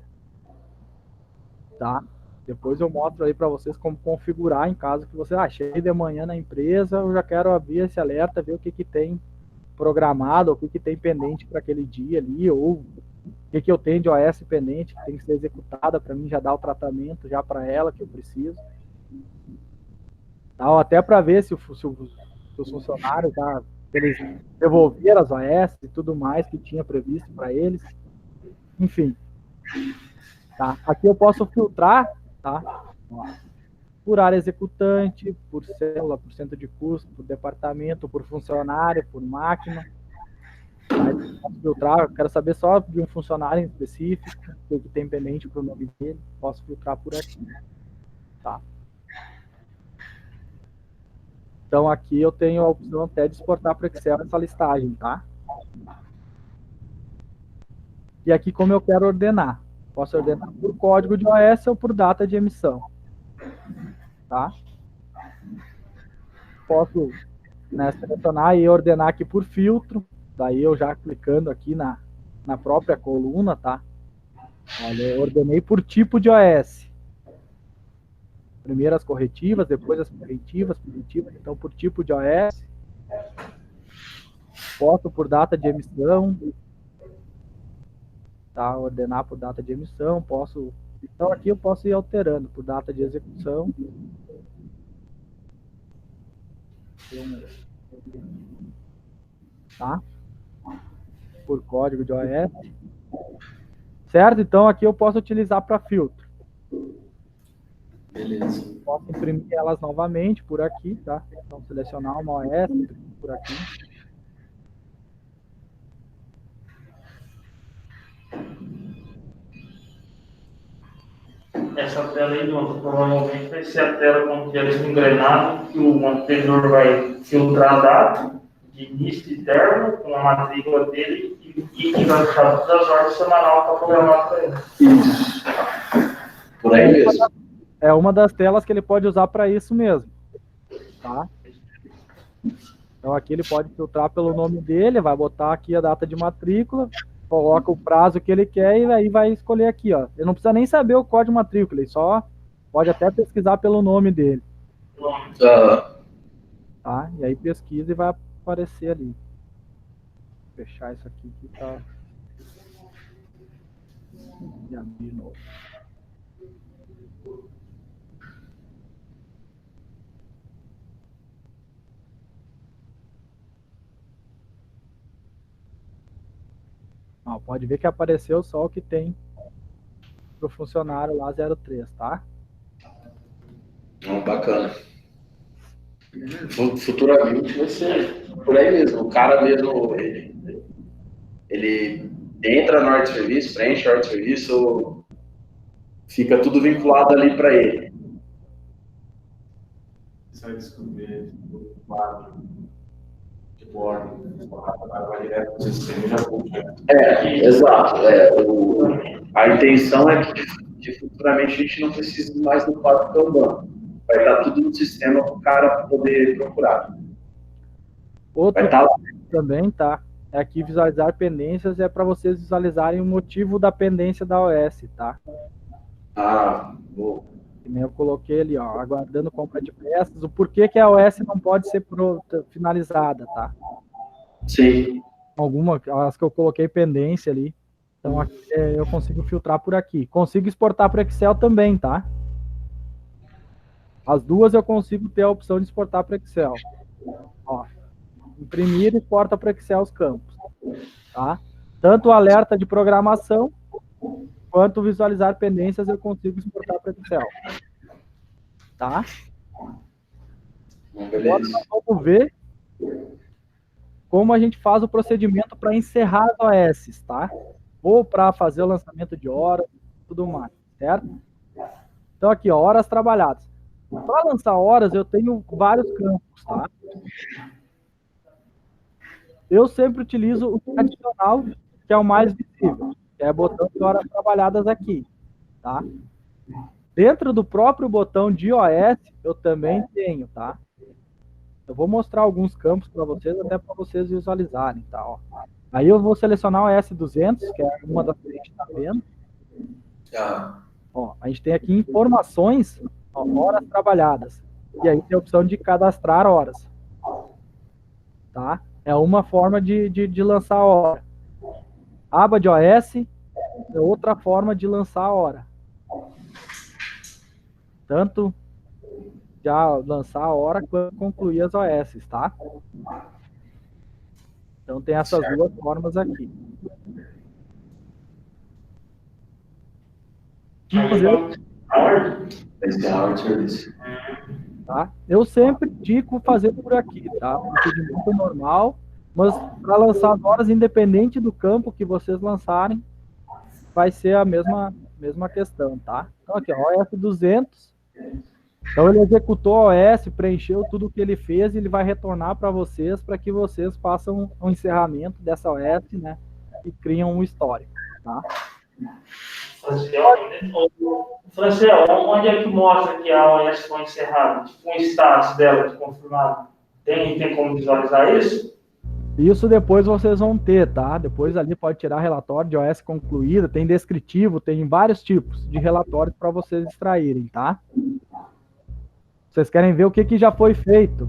tá? Depois eu mostro aí para vocês como configurar em caso que você chegue de manhã na empresa, eu já quero abrir esse alerta, ver o que tem programado, o que tem pendente para aquele dia ali, ou o que eu tenho de OS pendente que tem que ser executada para mim já dar o tratamento já para ela que eu preciso. Tá? Até para ver se os funcionários já eles devolveram as OS e tudo mais que tinha previsto para eles. Enfim. Tá? Aqui eu posso filtrar, tá? Por área executante, por célula, por centro de custo, por departamento, por funcionário, por máquina. Tá? Eu posso filtrar, eu quero saber só de um funcionário em específico, o que tem pendente para o nome dele, posso filtrar por aqui. Tá? Então aqui eu tenho a opção até de exportar para o Excel essa listagem, tá? E aqui como eu quero ordenar. Posso ordenar por código de OS ou por data de emissão. Tá? Posso selecionar e ordenar aqui por filtro. Daí eu já clicando aqui na própria coluna, tá? Olha, eu ordenei por tipo de OS. Primeiro as corretivas, depois as preventivas, então por tipo de OS. Posso por data de emissão. Tá? Ordenar por data de emissão, posso... Então aqui eu posso ir alterando por data de execução. Tá? Por código de OS. Certo? Então aqui eu posso utilizar para filtro.
Beleza.
Posso imprimir elas novamente por aqui, tá? Então selecionar uma OS por aqui.
Essa tela aí, provavelmente vai ser a tela com aqueles engrenados que o mantenedor vai filtrar a data de início e término com a matrícula dele e que vai deixar todas as ordens semanal para programar para ele.
Isso. Por aí mesmo.
É uma das telas que ele pode usar para isso mesmo. Tá? Então aqui ele pode filtrar pelo nome dele, vai botar aqui a data de matrícula, coloca o prazo que ele quer e aí vai escolher aqui, ó. Ele não precisa nem saber o código de matrícula, ele só pode até pesquisar pelo nome dele. Tá? E aí pesquisa e vai aparecer ali. Vou fechar isso aqui que tá... E abrir de novo. Ó, pode ver que apareceu só o que tem pro funcionário lá 03, tá?
Bacana. Futuramente vai ser por aí mesmo. O cara mesmo, ele entra na hora de serviço, preenche a hora de serviço, fica tudo vinculado ali para ele.
Você vai descobrir o quadro, tipo ordem, vai direto para o sistema e já puxa.
Exato. A intenção é que futuramente a gente não precise mais do quadro Kanban. Vai estar tudo no sistema para o cara poder procurar.
Outro
Vai estar lá.
também, tá? É aqui visualizar pendências, é para vocês visualizarem o motivo da pendência da OS, tá?
Boa.
Que nem eu coloquei ali, ó, aguardando compra de peças, o porquê que a OS não pode ser finalizada, tá?
Sim.
As que eu coloquei pendência ali. Então aqui, eu consigo filtrar por aqui. Consigo exportar para Excel também, tá? As duas eu consigo ter a opção de exportar para Excel. Ó, imprimir e exporta para Excel os campos. Tá? Tanto o alerta de programação, quanto visualizar pendências eu consigo exportar para Excel. Tá? Agora nós vamos ver como a gente faz o procedimento para encerrar as OS, tá? Ou para fazer o lançamento de horas, tudo mais, certo? Então aqui, ó, horas trabalhadas. Para lançar horas, eu tenho vários campos, tá? Eu sempre utilizo o tradicional, que é o mais visível, que é botão de horas trabalhadas aqui, tá? Dentro do próprio botão de iOS, eu também tenho, tá? Eu vou mostrar alguns campos para vocês, até para vocês visualizarem, tá? Ó. Aí eu vou selecionar o S200, que é uma das que a gente está vendo. Ó, a gente tem aqui informações, ó, horas trabalhadas. E aí tem a opção de cadastrar horas. Tá? É uma forma de lançar a hora. Aba de OS é outra forma de lançar a hora. Tanto já lançar a hora quanto concluir as OS, tá? Então tem essas duas formas aqui. Tá? Eu sempre indico fazer por aqui, tá? Procedimento normal, mas para lançar as horas, independente do campo que vocês lançarem, vai ser a mesma questão, tá? Então aqui, ó, OS 200. Então ele executou a OS, preencheu tudo o que ele fez e ele vai retornar para vocês para que vocês façam um encerramento dessa OS, né? E criam um histórico, tá?
Franciel, onde é que mostra que a OS foi encerrada? Tipo, um status dela de confirmado. Tem como visualizar isso?
Isso depois vocês vão ter, tá? Depois ali pode tirar relatório de OS concluída, tem descritivo, tem vários tipos de relatórios para vocês extraírem, tá? Vocês querem ver o que já foi feito?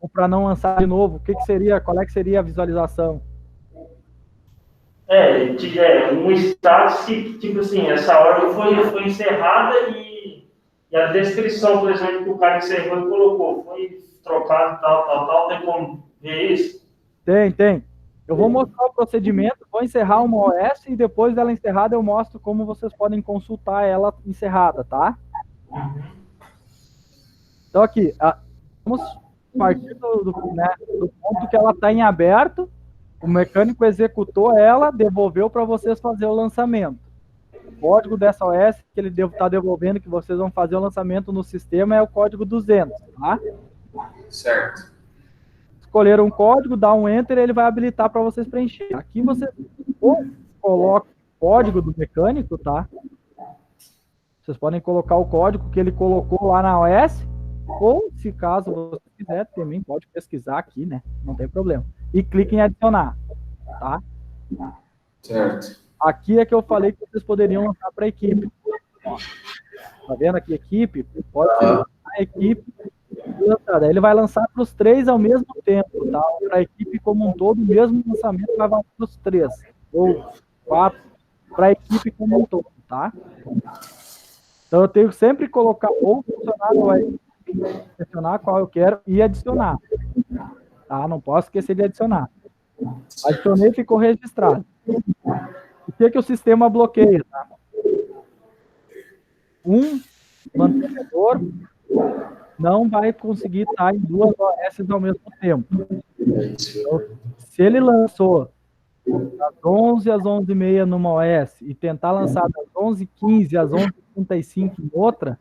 Ou para não lançar de novo, qual é que seria a visualização?
Um status que, tipo assim, essa ordem foi encerrada e a descrição, por exemplo, que o cara encerrou e colocou, foi trocado, tal, tem como ver isso?
Tem. Eu vou mostrar o procedimento, vou encerrar uma OS e depois dela encerrada eu mostro como vocês podem consultar ela encerrada, tá? Então aqui, vamos partir do ponto que ela está em aberto, o mecânico executou ela, devolveu para vocês fazer o lançamento. O código dessa OS que ele está devolvendo, que vocês vão fazer o lançamento no sistema, é o código 200, tá?
Certo.
Escolheram um código, dá um Enter, ele vai habilitar para vocês preencher. Aqui você ou coloca o código do mecânico, tá? Vocês podem colocar o código que ele colocou lá na OS, ou, se caso você quiser, também pode pesquisar aqui, né? Não tem problema. E clique em adicionar, tá?
Certo.
Aqui é que eu falei que vocês poderiam lançar para a equipe. Tá vendo aqui, equipe? Pode ser a equipe. Daí ele vai lançar para os 3 ao mesmo tempo, tá? Para a equipe como um todo, o mesmo lançamento vai para os 3, ou 4, para a equipe como um todo, tá? Então eu tenho que sempre colocar ou funcionário ou a equipe, selecionar qual eu quero e adicionar. Tá? Não posso esquecer de adicionar. Adicionei e ficou registrado. O que o sistema bloqueia? Tá? Um mantenedor não vai conseguir estar em 2 OS ao mesmo tempo. Então, se ele lançou das 11 às 11h30 numa OS e tentar lançar das 11h15 às 11h35 em outra,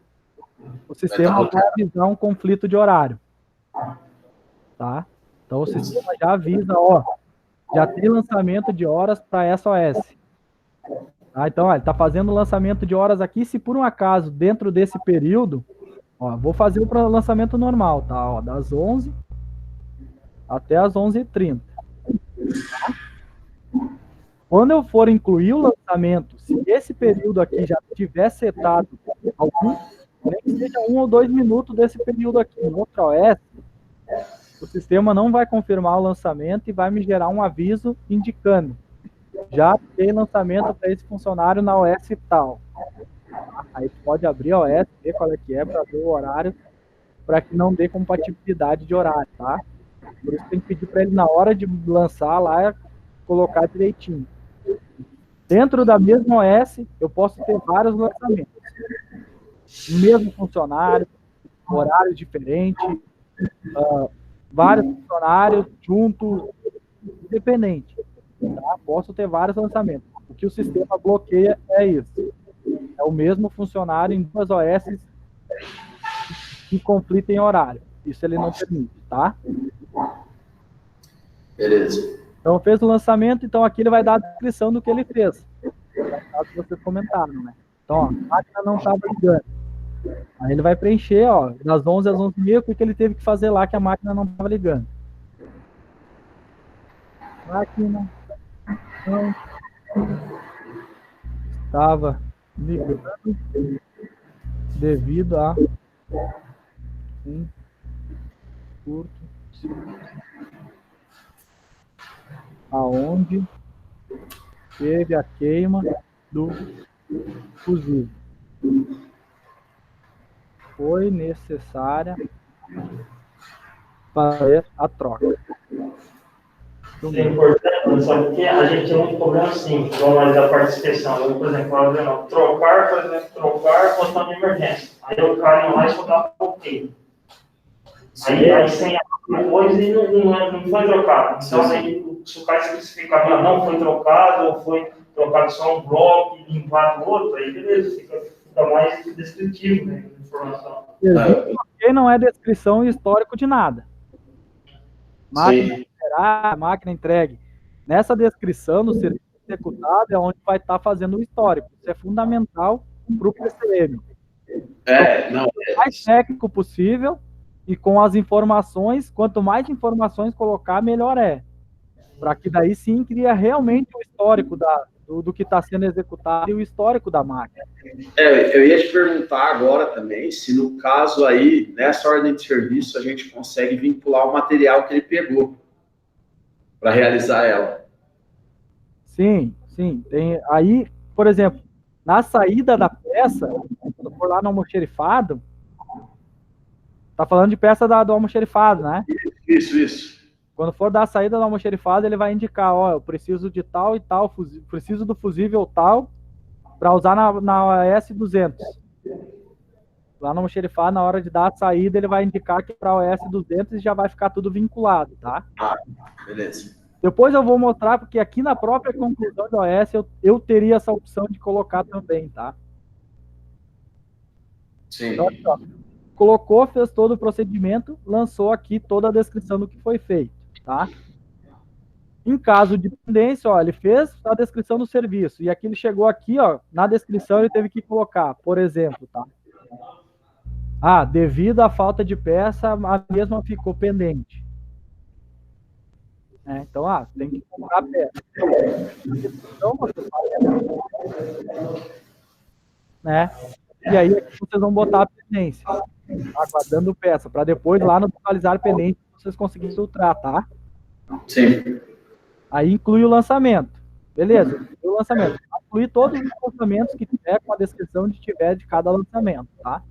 o sistema vai avisar um conflito de horário. Tá? Então o sistema já avisa, ó, já tem lançamento de horas para essa OS. Tá? Então, ó, ele está fazendo o lançamento de horas aqui, se por um acaso, dentro desse período, ó, vou fazer o lançamento normal, tá? Ó, das 11 até as 11h30. Quando eu for incluir o lançamento, se esse período aqui já tiver setado algum, nem que seja 1 ou 2 minutos desse período aqui em outra OS, o sistema não vai confirmar o lançamento e vai me gerar um aviso indicando: já tem lançamento para esse funcionário na OS tal. Aí pode abrir a OS, ver qual é que é, para ver o horário, para que não dê compatibilidade de horário, tá? Por isso tem que pedir para ele, na hora de lançar lá, colocar direitinho. Dentro da mesma OS, eu posso ter vários lançamentos. Mesmo funcionário, horário diferente, vários funcionários juntos, independente. Tá? Posso ter vários lançamentos. O que o sistema bloqueia é isso. É o mesmo funcionário em 2 OS que conflitam em horário. Isso ele não permite, tá?
Beleza.
Então fez o lançamento, então aqui ele vai dar a descrição do que ele fez. Caso vocês comentaram, né? Então, ó, a máquina não estava ligando. Aí ele vai preencher, ó, das 11 às 11h30, o que ele teve que fazer lá que a máquina não estava ligando. Máquina não estava ligando devido a um curto aonde teve a queima do fusível. Foi necessária fazer a troca.
Isso é importante, sabe? Porque a gente tem um problema assim, vamos lá da parte de inspeção. Eu, por exemplo, trocar, por exemplo, botão de emergência. Aí eu caio lá e só dá um ok. Aí sem depois e não foi trocado. Então, aí, se o cara especificar, não foi trocado, ou foi trocado só um bloco e limpado o outro, aí beleza, fica mais descritivo, né, a informação.
Porque não é descrição e histórico de nada. Máquina liberada, máquina entregue. Nessa descrição do serviço executado é onde vai estar fazendo o histórico. Isso é fundamental para o PCM. O mais técnico possível e com as informações, quanto mais informações colocar, melhor é. Para que daí sim cria realmente o histórico do que está sendo executado e o histórico da máquina.
Eu ia te perguntar agora também se no caso aí, nessa ordem de serviço, a gente consegue vincular o material que ele pegou para realizar ela.
Sim. Tem aí, por exemplo, na saída da peça, quando for lá no almoxerifado, tá falando de peça do almoxerifado, né?
Isso.
Quando for dar a saída do almoxerifado, ele vai indicar, ó, eu preciso de tal e tal, preciso do fusível tal, para usar na OS 200. Lá no almoxerifado, na hora de dar a saída, ele vai indicar que para OS 200 e já vai ficar tudo vinculado, tá?
Beleza.
Depois eu vou mostrar, porque aqui na própria conclusão da OS eu teria essa opção de colocar também, tá?
Sim.
Então, aqui, ó, colocou, fez todo o procedimento, lançou aqui toda a descrição do que foi feito, tá? Em caso de pendência, ó, ele fez a descrição do serviço, e aqui ele chegou aqui, ó, na descrição ele teve que colocar, por exemplo, tá? Devido à falta de peça, a mesma ficou pendente. Então, tem que comprar peça. Então, você faz, né? E aí vocês vão botar a pendência, aguardando peça, para depois lá no atualizar pendência vocês conseguirem filtrar, tá?
Sim.
Aí inclui o lançamento. Beleza? Inclui o lançamento. Inclui todos os lançamentos que tiver com a descrição que tiver de cada lançamento, tá?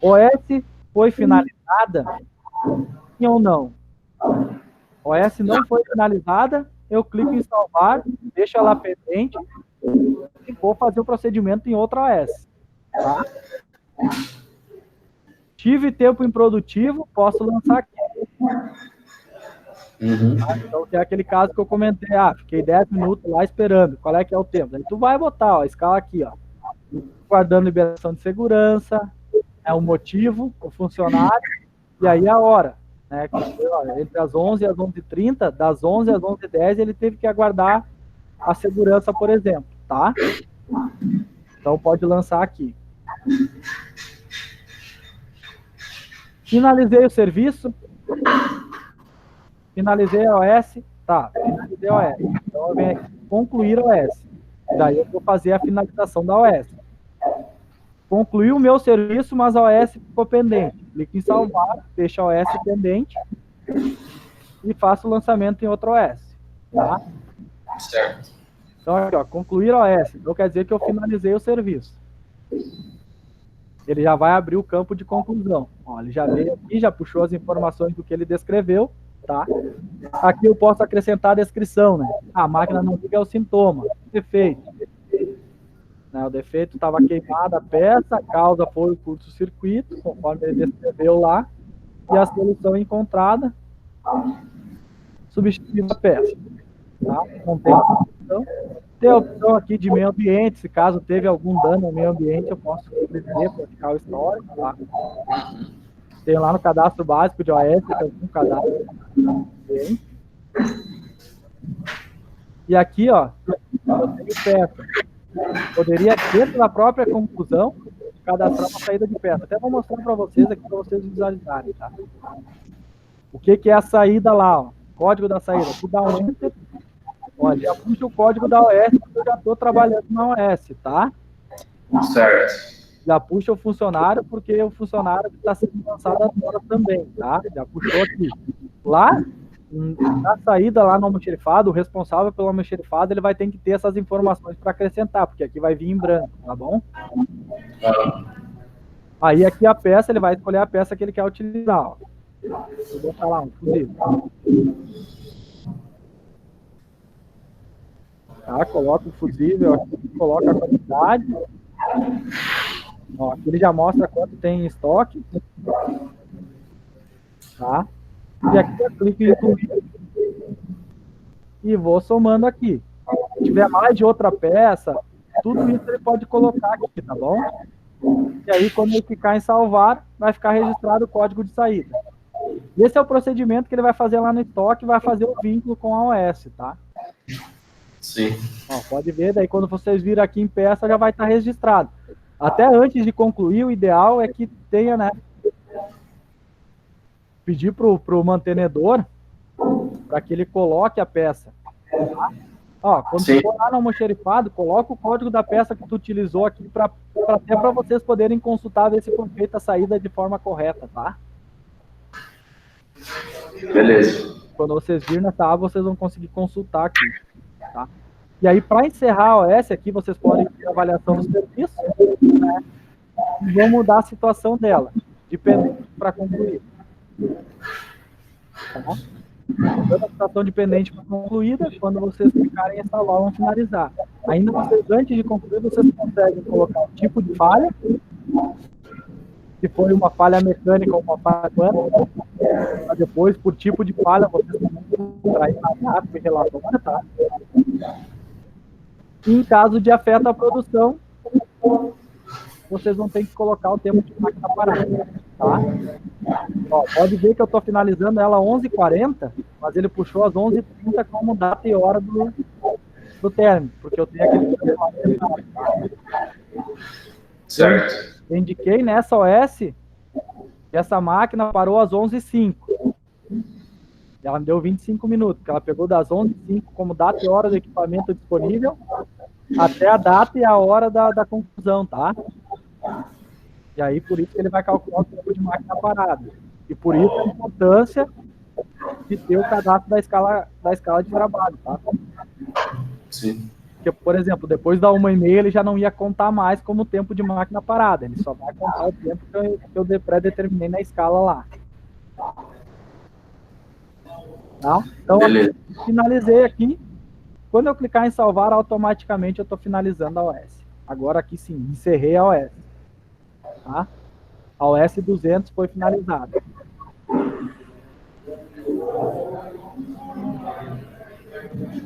OS foi finalizada? Sim ou não? OS não foi finalizada, eu clico em salvar, deixo ela pendente e vou fazer o procedimento em outra OS. Tá? Tive tempo improdutivo, posso lançar aqui. Tá? Então, que é aquele caso que eu comentei, fiquei 10 minutos lá esperando, qual é que é o tempo? Aí tu vai botar, ó, a escala aqui, ó, guardando liberação de segurança, o motivo, o funcionário, e aí a hora, né, que foi, ó, entre as 11 e as 11h30, das 11 às 11h10, ele teve que aguardar a segurança, por exemplo, tá? Então pode lançar aqui. Finalizei o serviço. Finalizei a OS. Tá, finalizei a OS. Então eu venho aqui concluir a OS. Daí eu vou fazer a finalização da OS. Concluí o meu serviço, mas a OS ficou pendente. Clique em salvar, deixa a OS pendente e faço o lançamento em outra OS. Tá?
Certo.
Então, aqui, ó, concluir a OS. Então, quer dizer que eu finalizei o serviço. Ele já vai abrir o campo de conclusão. Ó, ele já veio aqui, já puxou as informações do que ele descreveu, tá? Aqui eu posso acrescentar a descrição, né? A máquina não liga é o sintoma. Defeito. Né, o defeito estava queimada a peça, a causa foi o curto-circuito, conforme ele descreveu lá, e a solução encontrada, substituindo a peça. Tá? Não tem a opção. Tem a opção aqui de meio ambiente, se caso teve algum dano ao meio ambiente, eu posso prever para ficar o histórico. Tá? Tem lá no cadastro básico de OS, tem algum cadastro. E aqui, ó, eu tenho peça. Poderia, dentro da própria conclusão, cadastrar uma saída de peça. Até vou mostrar para vocês aqui, para vocês visualizarem, tá? O que é a saída lá, ó? Código da saída. Tu dá um enter, olha, já puxa o código da OS, porque eu já estou trabalhando na OS, tá?
Certo.
Já puxa o funcionário, porque o funcionário está sendo lançado agora também, tá? Já puxou aqui. Lá, na saída, lá no almoxerifado, o responsável pelo almoxerifado, ele vai ter que ter essas informações para acrescentar, porque aqui vai vir em branco, tá bom? Aí aqui a peça, ele vai escolher a peça que ele quer utilizar, ó. Vou botar lá um fusível. Tá, coloca o fusível aqui, coloca a quantidade. Ó, aqui ele já mostra quanto tem em estoque. Tá? E aqui eu clico em incluir. E vou somando aqui. Se tiver mais de outra peça, tudo isso ele pode colocar aqui, tá bom? E aí, quando ele clicar em salvar, vai ficar registrado o código de saída. Esse é o procedimento que ele vai fazer lá no estoque, vai fazer o vínculo com a OS, tá?
Sim.
Ó, pode ver, daí quando vocês viram aqui em peça, já vai estar registrado. Até antes de concluir, o ideal é que tenha, né? Pedir pro mantenedor para que ele coloque a peça. Tá? Ó, quando você for lá no almoxerifado, coloca o código da peça que tu utilizou aqui até para vocês poderem consultar, ver se foi feita a saída de forma correta, tá?
Beleza.
Quando vocês virem nessa aba, vocês vão conseguir consultar aqui, tá? E aí, para encerrar a OS aqui, vocês podem ter a avaliação do serviço, né? E vão mudar a situação dela, dependente para concluir. Tá? Toda a situação dependente para concluída, quando vocês clicarem em salvar, vão finalizar. Ainda vocês, antes de concluir, vocês conseguem colocar o tipo de falha, se foi uma falha mecânica ou uma falha humana. Depois, por tipo de falha, vocês vão entrar em gráfico e relatório, tá? E em caso de afeta a produção, vocês vão ter que colocar o tempo de máquina parada, tá? Ó, pode ver que eu estou finalizando ela às 11h40, mas ele puxou às 11h30 como data e hora do término, porque eu tenho aquele...
Certo.
Eu indiquei nessa OS que essa máquina parou às 11h05. Ela me deu 25 minutos, porque ela pegou das 11h05 como data e hora do equipamento disponível até a data e a hora da conclusão, tá? E aí, por isso que ele vai calcular o tempo de máquina parada. E por isso a importância de ter o cadastro da escala de trabalho, tá?
Sim.
Porque, por exemplo, depois da 1h30 ele já não ia contar mais como tempo de máquina parada. Ele só vai contar o tempo que eu pré-determinei na escala lá. Tá? Então,
beleza.
Finalizei aqui. Quando eu clicar em salvar, automaticamente eu estou finalizando a OS. Agora aqui sim, encerrei a OS. Tá? A OS 200 foi finalizada.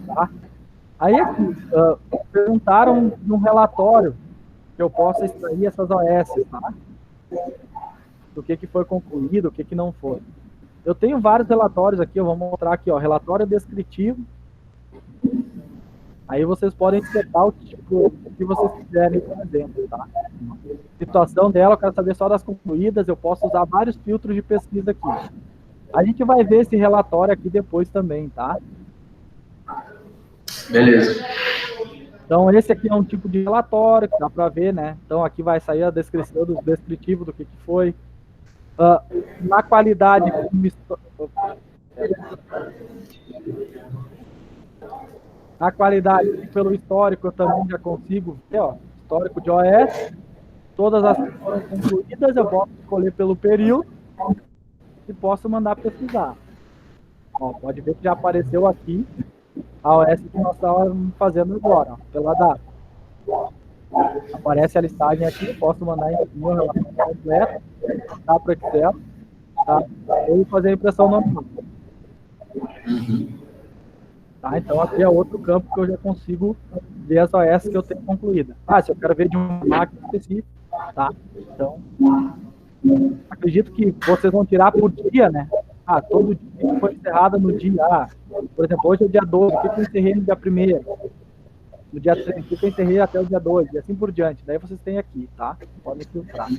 Tá? Aí aqui, perguntaram num relatório que eu possa extrair essas OS, tá? Do que foi concluído, o que não foi. Eu tenho vários relatórios aqui, eu vou mostrar aqui, ó, relatório descritivo. Aí vocês podem setar o tipo que vocês quiserem, por exemplo, tá? Situação dela, eu quero saber só das concluídas, eu posso usar vários filtros de pesquisa aqui. A gente vai ver esse relatório aqui depois também, tá?
Beleza.
Então, esse aqui é um tipo de relatório que dá para ver, né? Então, aqui vai sair a descrição do descritivo do que foi. Na qualidade... Na qualidade, pelo histórico, eu também já consigo ver, ó, histórico de OS. Todas as que foram concluídas, eu posso escolher pelo período e posso mandar pesquisar. Ó, pode ver que já apareceu aqui a OS que nós estávamos fazendo agora, ó, pela data. Aparece a listagem aqui, posso mandar em cima o relatório completo, tá, para o Excel, tá? Ou fazer a impressão normal. Tá, então aqui é outro campo que eu já consigo ver as OS que eu tenho concluída. Se eu quero ver de uma máquina específica, tá? Então, acredito que vocês vão tirar por dia, né? Todo dia foi encerrada no dia. Por exemplo, hoje é o dia 12, o que eu encerrei no dia 1º? No dia 3, eu encerrei até o dia 2, e assim por diante. Daí vocês têm aqui, tá? Podem filtrar.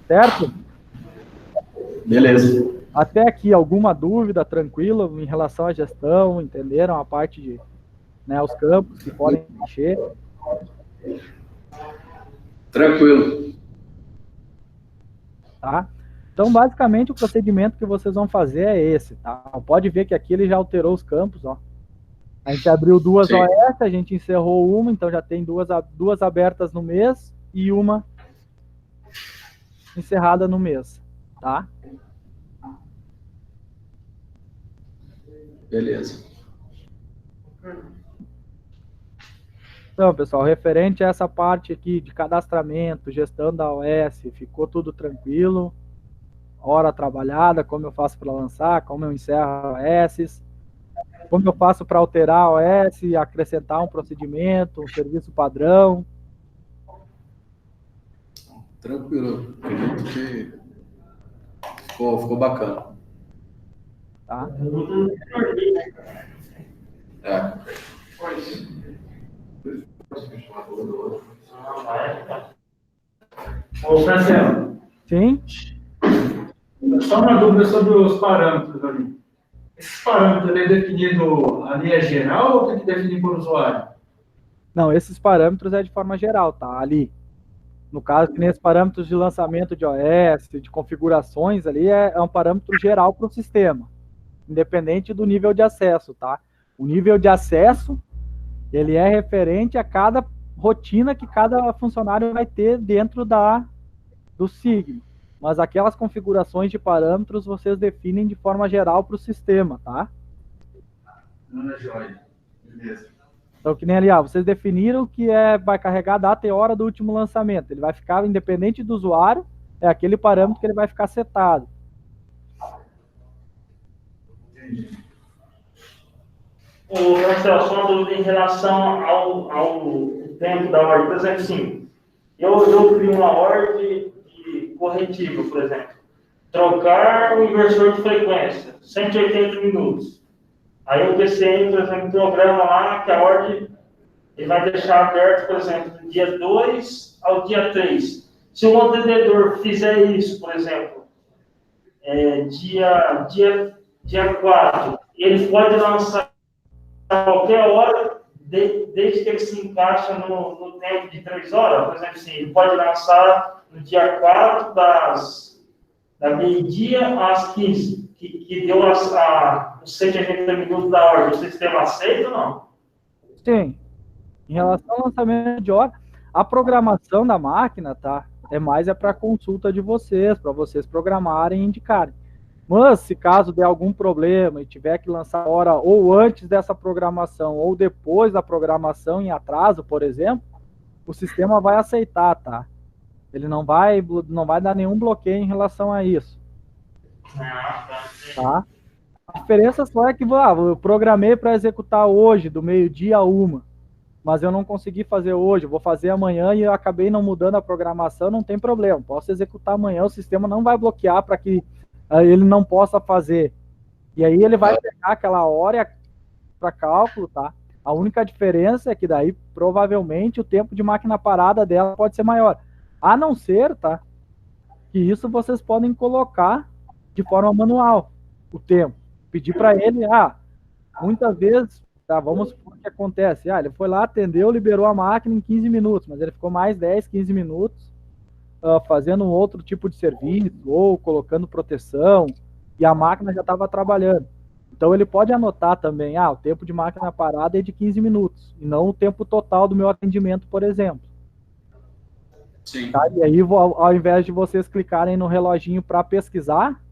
Certo?
Beleza.
Até aqui, alguma dúvida, tranquilo, em relação à gestão, entenderam a parte de, né, os campos que podem encher?
Tranquilo.
Tá? Então, basicamente, o procedimento que vocês vão fazer é esse, tá? Pode ver que aqui ele já alterou os campos, ó. A gente abriu duas OS, a gente encerrou uma, então já tem duas abertas no mês e uma encerrada no mês, tá?
Beleza.
Então, pessoal, referente a essa parte aqui de cadastramento, gestão da OS, ficou tudo tranquilo? Hora trabalhada, como eu faço para lançar, como eu encerro OS, como eu faço para alterar a OS, acrescentar um procedimento, um serviço padrão?
Tranquilo. Acredito que ficou bacana.
Tá?
É.
Ô, Franciano,
Sim?
só uma dúvida sobre os parâmetros ali. Esses parâmetros ali é definido ali é geral ou tem que definir por usuário?
Não, esses parâmetros é de forma geral, tá? Ali. No caso, que nesses parâmetros de lançamento de OS, de configurações ali, é um parâmetro geral para o sistema, independente do nível de acesso, tá? O nível de acesso, ele é referente a cada rotina que cada funcionário vai ter dentro do Sigma. Mas aquelas configurações de parâmetros vocês definem de forma geral para o sistema, tá?
Não é joia. Beleza.
Então, que nem ali, vocês definiram que vai carregar a data e hora do último lançamento. Ele vai ficar, independente do usuário, é aquele parâmetro que ele vai ficar setado.
Entendi.
O Marcelo, só uma dúvida em relação ao tempo da ordem. Por exemplo, assim, eu crio uma ordem de corretiva, por exemplo. Trocar o inversor de frequência, 180 minutos. Aí o PCM, por exemplo, programa lá que a ordem ele vai deixar aberto, por exemplo, do dia 2 ao dia 3. Se o atendedor fizer isso, por exemplo, dia 4, ele pode lançar a qualquer hora, desde que ele se encaixa no tempo de 3 horas. Por exemplo, assim, ele pode lançar no dia 4, da meio-dia às 15, que deu os 180 minutos da ordem. O sistema aceita ou não?
Sim. Em relação ao lançamento de hora, a programação da máquina, tá? É para consulta de vocês, para vocês programarem e indicarem. Mas, se caso der algum problema e tiver que lançar a hora ou antes dessa programação ou depois da programação em atraso, por exemplo, o sistema vai aceitar, tá? Ele não vai dar nenhum bloqueio em relação a isso. Tá? A diferença só é que eu programei para executar hoje, do meio-dia a 1, mas eu não consegui fazer hoje, eu vou fazer amanhã e eu acabei não mudando a programação, não tem problema, posso executar amanhã, o sistema não vai bloquear para que ele não possa fazer. E aí ele vai pegar aquela hora para cálculo, tá? A única diferença é que daí, provavelmente, o tempo de máquina parada dela pode ser maior. A não ser, tá? Que isso vocês podem colocar de forma manual, o tempo. Pedir para ele, muitas vezes, tá? Vamos supor que acontece. Ele foi lá, atendeu, liberou a máquina em 15 minutos, mas ele ficou mais 10, 15 minutos fazendo um outro tipo de serviço, ou colocando proteção, e a máquina já estava trabalhando. Então ele pode anotar também, o tempo de máquina parada é de 15 minutos, e não o tempo total do meu atendimento, por exemplo.
Sim.
Tá? E aí, ao invés de vocês clicarem no reloginho para pesquisar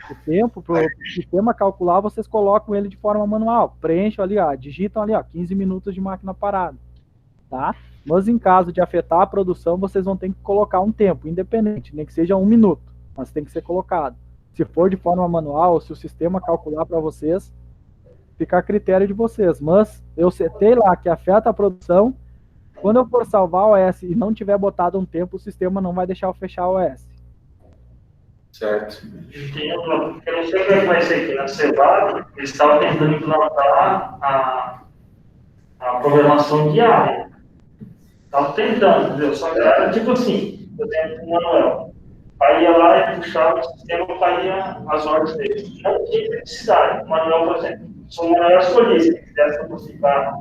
o tempo, para o sistema calcular, vocês colocam ele de forma manual, preenchem ali, digitam ali, 15 minutos de máquina parada. Tá? Mas em caso de afetar a produção, vocês vão ter que colocar um tempo, independente, nem que seja 1 minuto, mas tem que ser colocado. Se for de forma manual, se o sistema calcular para vocês, fica a critério de vocês. Mas eu setei lá que afeta a produção. Quando eu for salvar o OS e não tiver botado um tempo, o sistema não vai deixar eu fechar o OS.
Certo.
Entendo, eu não sei como é que vai ser aqui na Cevada, eles estavam tentando implantar a programação diária. Estavam tentando, entendeu? Só que era tipo assim, por exemplo, o Manuel. Aí ia lá e puxava o sistema para ir as ordens dele. Não tinha necessidade. O Manuel, por exemplo, se o Manuel escolhesse, se ele quisesse modificar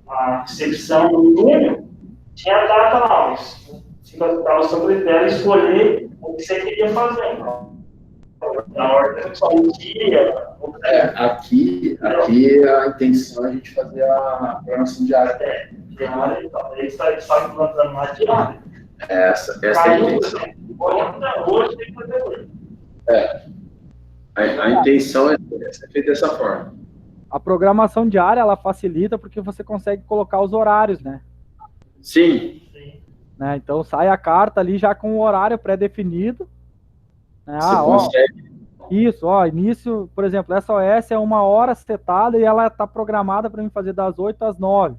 a recepção do número, tinha a data lá, mas estava o seu critério escolher o que você queria fazer. Na ordem só um dia.
Aqui a intenção é a gente fazer a programação diária.
Diária e tal. Ele está implantando mais diária.
Essa é a intenção.
Hoje tem que fazer hoje.
A intenção é ser feita dessa forma.
A programação diária, ela facilita porque você consegue colocar os horários, né?
Sim.
Né? Então, sai a carta ali já com o horário pré-definido. Né?
Você consegue.
Isso, início, por exemplo, essa OS é 1 hora setada e ela está programada para mim fazer das 8 às 9.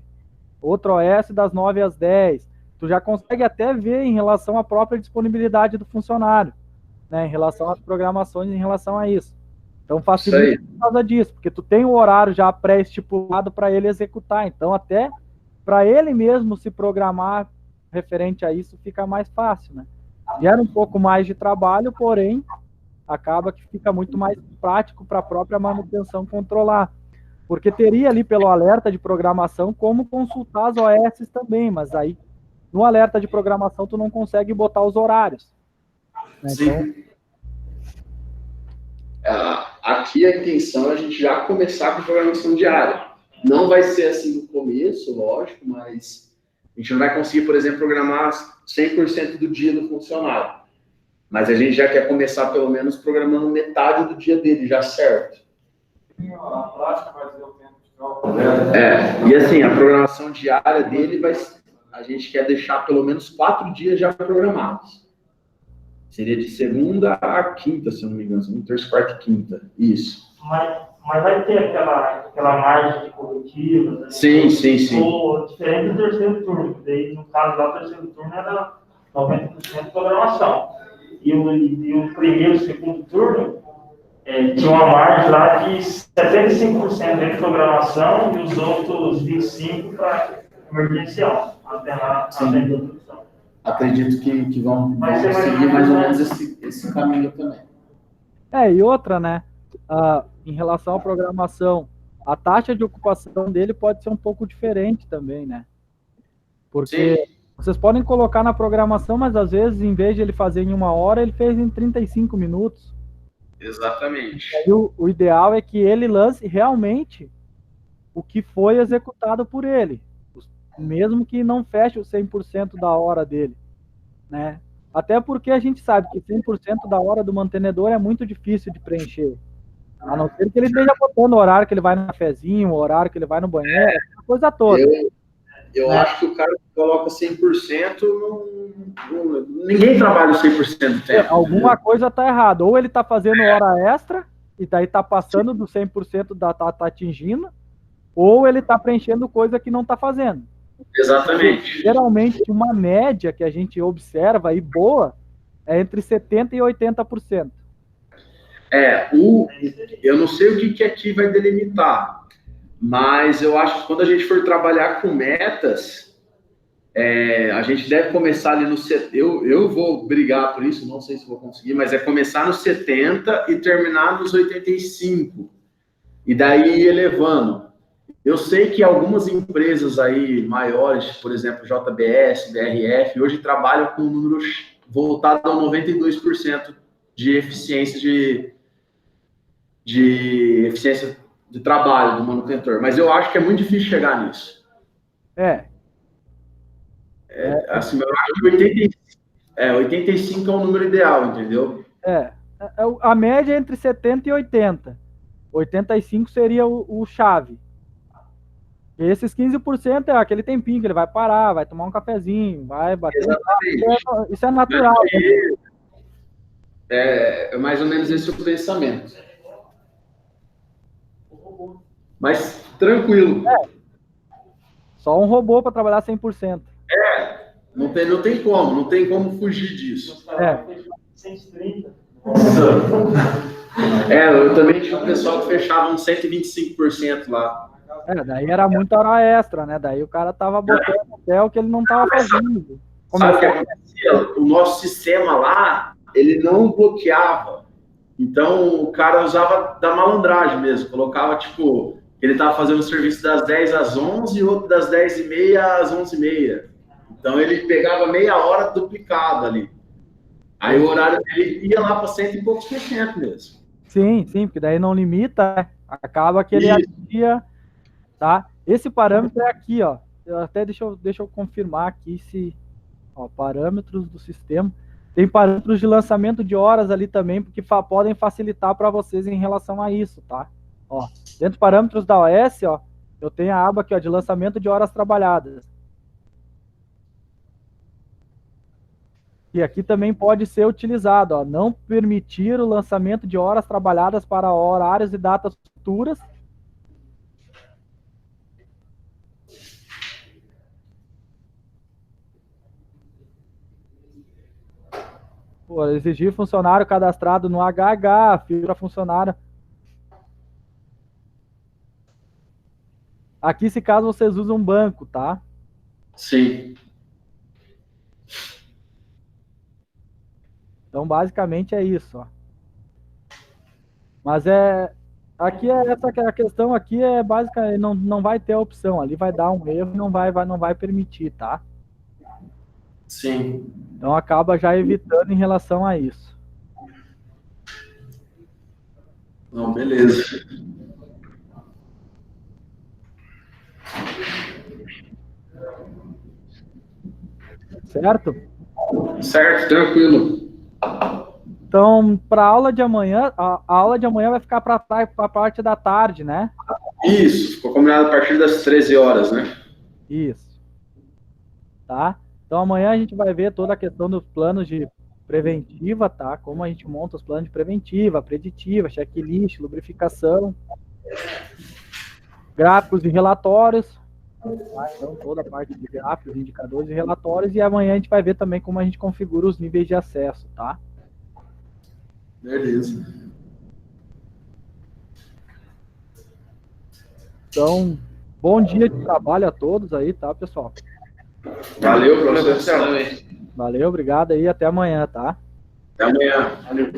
Outra OS das 9 às 10. Tu já consegue até ver em relação à própria disponibilidade do funcionário, né? Em relação às programações, em relação a isso. Então, facilita por causa disso, porque tu tem o horário já pré-estipulado para ele executar. Então, até para ele mesmo se programar referente a isso, fica mais fácil, né? Gera um pouco mais de trabalho, porém, acaba que fica muito mais prático para a própria manutenção controlar. Porque teria ali pelo alerta de programação como consultar as OS também, mas aí no alerta de programação tu não consegue botar os horários. Né?
Sim. Então, aqui a intenção é a gente já começar com programação diária. Não vai ser assim no começo, lógico, mas a gente não vai conseguir, por exemplo, programar 100% do dia do funcionário. Mas a gente já quer começar, pelo menos, programando metade do dia dele, já certo.
A prática vai ter o tempo de cálculo.
E assim, a programação diária dele a gente quer deixar pelo menos 4 dias já programados. Seria de segunda a quinta, se eu não me engano. Segunda, terça, quarta e quinta. Isso.
Mas vai ter aquela margem de coletiva. Né?
Sim.
Diferente do terceiro turno. Daí, no caso lá, o terceiro turno era 90% de programação. E o primeiro e segundo turno tinha uma margem lá de 75% de programação e os outros 25% para emergencial, até a produção.
Acredito que vão seguir mais ou menos esse caminho também.
E outra, né? Em relação à programação, a taxa de ocupação dele pode ser um pouco diferente também, né? Porque vocês podem colocar na programação, mas às vezes, em vez de ele fazer em 1 hora, ele fez em 35 minutos.
Exatamente.
E o ideal é que ele lance realmente o que foi executado por ele, mesmo que não feche o 100% da hora dele, né? Até porque a gente sabe que 100% da hora do mantenedor é muito difícil de preencher. A não ser que ele esteja botando o horário que ele vai no cafezinho, o horário que ele vai no banheiro, a coisa toda.
Eu acho que o cara que coloca 100%, ninguém trabalha 100% do tempo.
Alguma coisa está errada. Ou ele está fazendo hora extra, e daí está passando do 100% tá atingindo, ou ele está preenchendo coisa que não está fazendo.
Exatamente.
Geralmente, uma média que a gente observa aí boa é entre 70% e 80%.
Eu não sei o que aqui vai delimitar, mas eu acho que quando a gente for trabalhar com metas, a gente deve começar ali no 70. Eu vou brigar por isso, não sei se vou conseguir, mas começar no 70 e terminar nos 85. E daí ir elevando. Eu sei que algumas empresas aí maiores, por exemplo, JBS, BRF, hoje trabalham com números voltados a 92% de eficiência de eficiência de trabalho do manutentor. Mas eu acho que é muito difícil chegar nisso. Assim, eu acho que 85 é o número ideal, entendeu?
A média é entre 70 e 80. 85 seria o chave. E esses 15% é aquele tempinho que ele vai parar, vai tomar um cafezinho, vai bater. Isso é natural.
É mais ou menos esse o pensamento. Mas tranquilo.
Só um robô para trabalhar 100%.
Não tem como fugir disso.
130.
Eu também tinha um pessoal que fechava uns 125% lá.
Daí era muita hora extra, né? Daí o cara tava botando até o que ele não tava fazendo.
Sabe o que acontecia? O nosso sistema lá, ele não bloqueava. Então, o cara usava da malandragem mesmo. Colocava, tipo, ele tava fazendo o serviço das 10 às 11 e outro das 10h30 às 11h30. Então, ele pegava meia hora duplicado ali. Aí, o horário dele ia lá para 100 e poucos % mesmo.
Sim, porque daí não limita, né? Acaba que ele adia, tá? Esse parâmetro é aqui, ó. Até deixa eu confirmar aqui se... Ó, parâmetros do sistema. Tem parâmetros de lançamento de horas ali também, porque podem facilitar para vocês em relação a isso, tá? Ó, dentro dos parâmetros da OS, ó, eu tenho a aba aqui, ó, de lançamento de horas trabalhadas. E aqui também pode ser utilizado, ó, não permitir o lançamento de horas trabalhadas para horários e datas futuras. Pô, exigir funcionário cadastrado no HH, filtra funcionário. Aqui, se caso vocês usam um banco, tá?
Sim.
Então, basicamente é isso, ó. Mas aqui essa que é a questão aqui é básica, não vai ter a opção, ali vai dar um erro e não vai permitir, tá?
Sim.
Então acaba já evitando em relação a isso.
Não, beleza.
Certo?
Certo, tranquilo.
Então, para a aula de amanhã, a aula de amanhã vai ficar para a parte da tarde, né?
Isso, ficou combinado a partir das 13 horas, né?
Isso. Tá? Então amanhã a gente vai ver toda a questão dos planos de preventiva, tá? Como a gente monta os planos de preventiva, preditiva, checklist, lubrificação, gráficos e relatórios, tá? Então toda a parte de gráficos, indicadores e relatórios, e amanhã a gente vai ver também como a gente configura os níveis de acesso, tá?
Beleza.
Então, bom dia de trabalho a todos aí, tá, pessoal?
Valeu, professor.
Valeu, obrigado aí, até amanhã, tá?
Até amanhã. Valeu.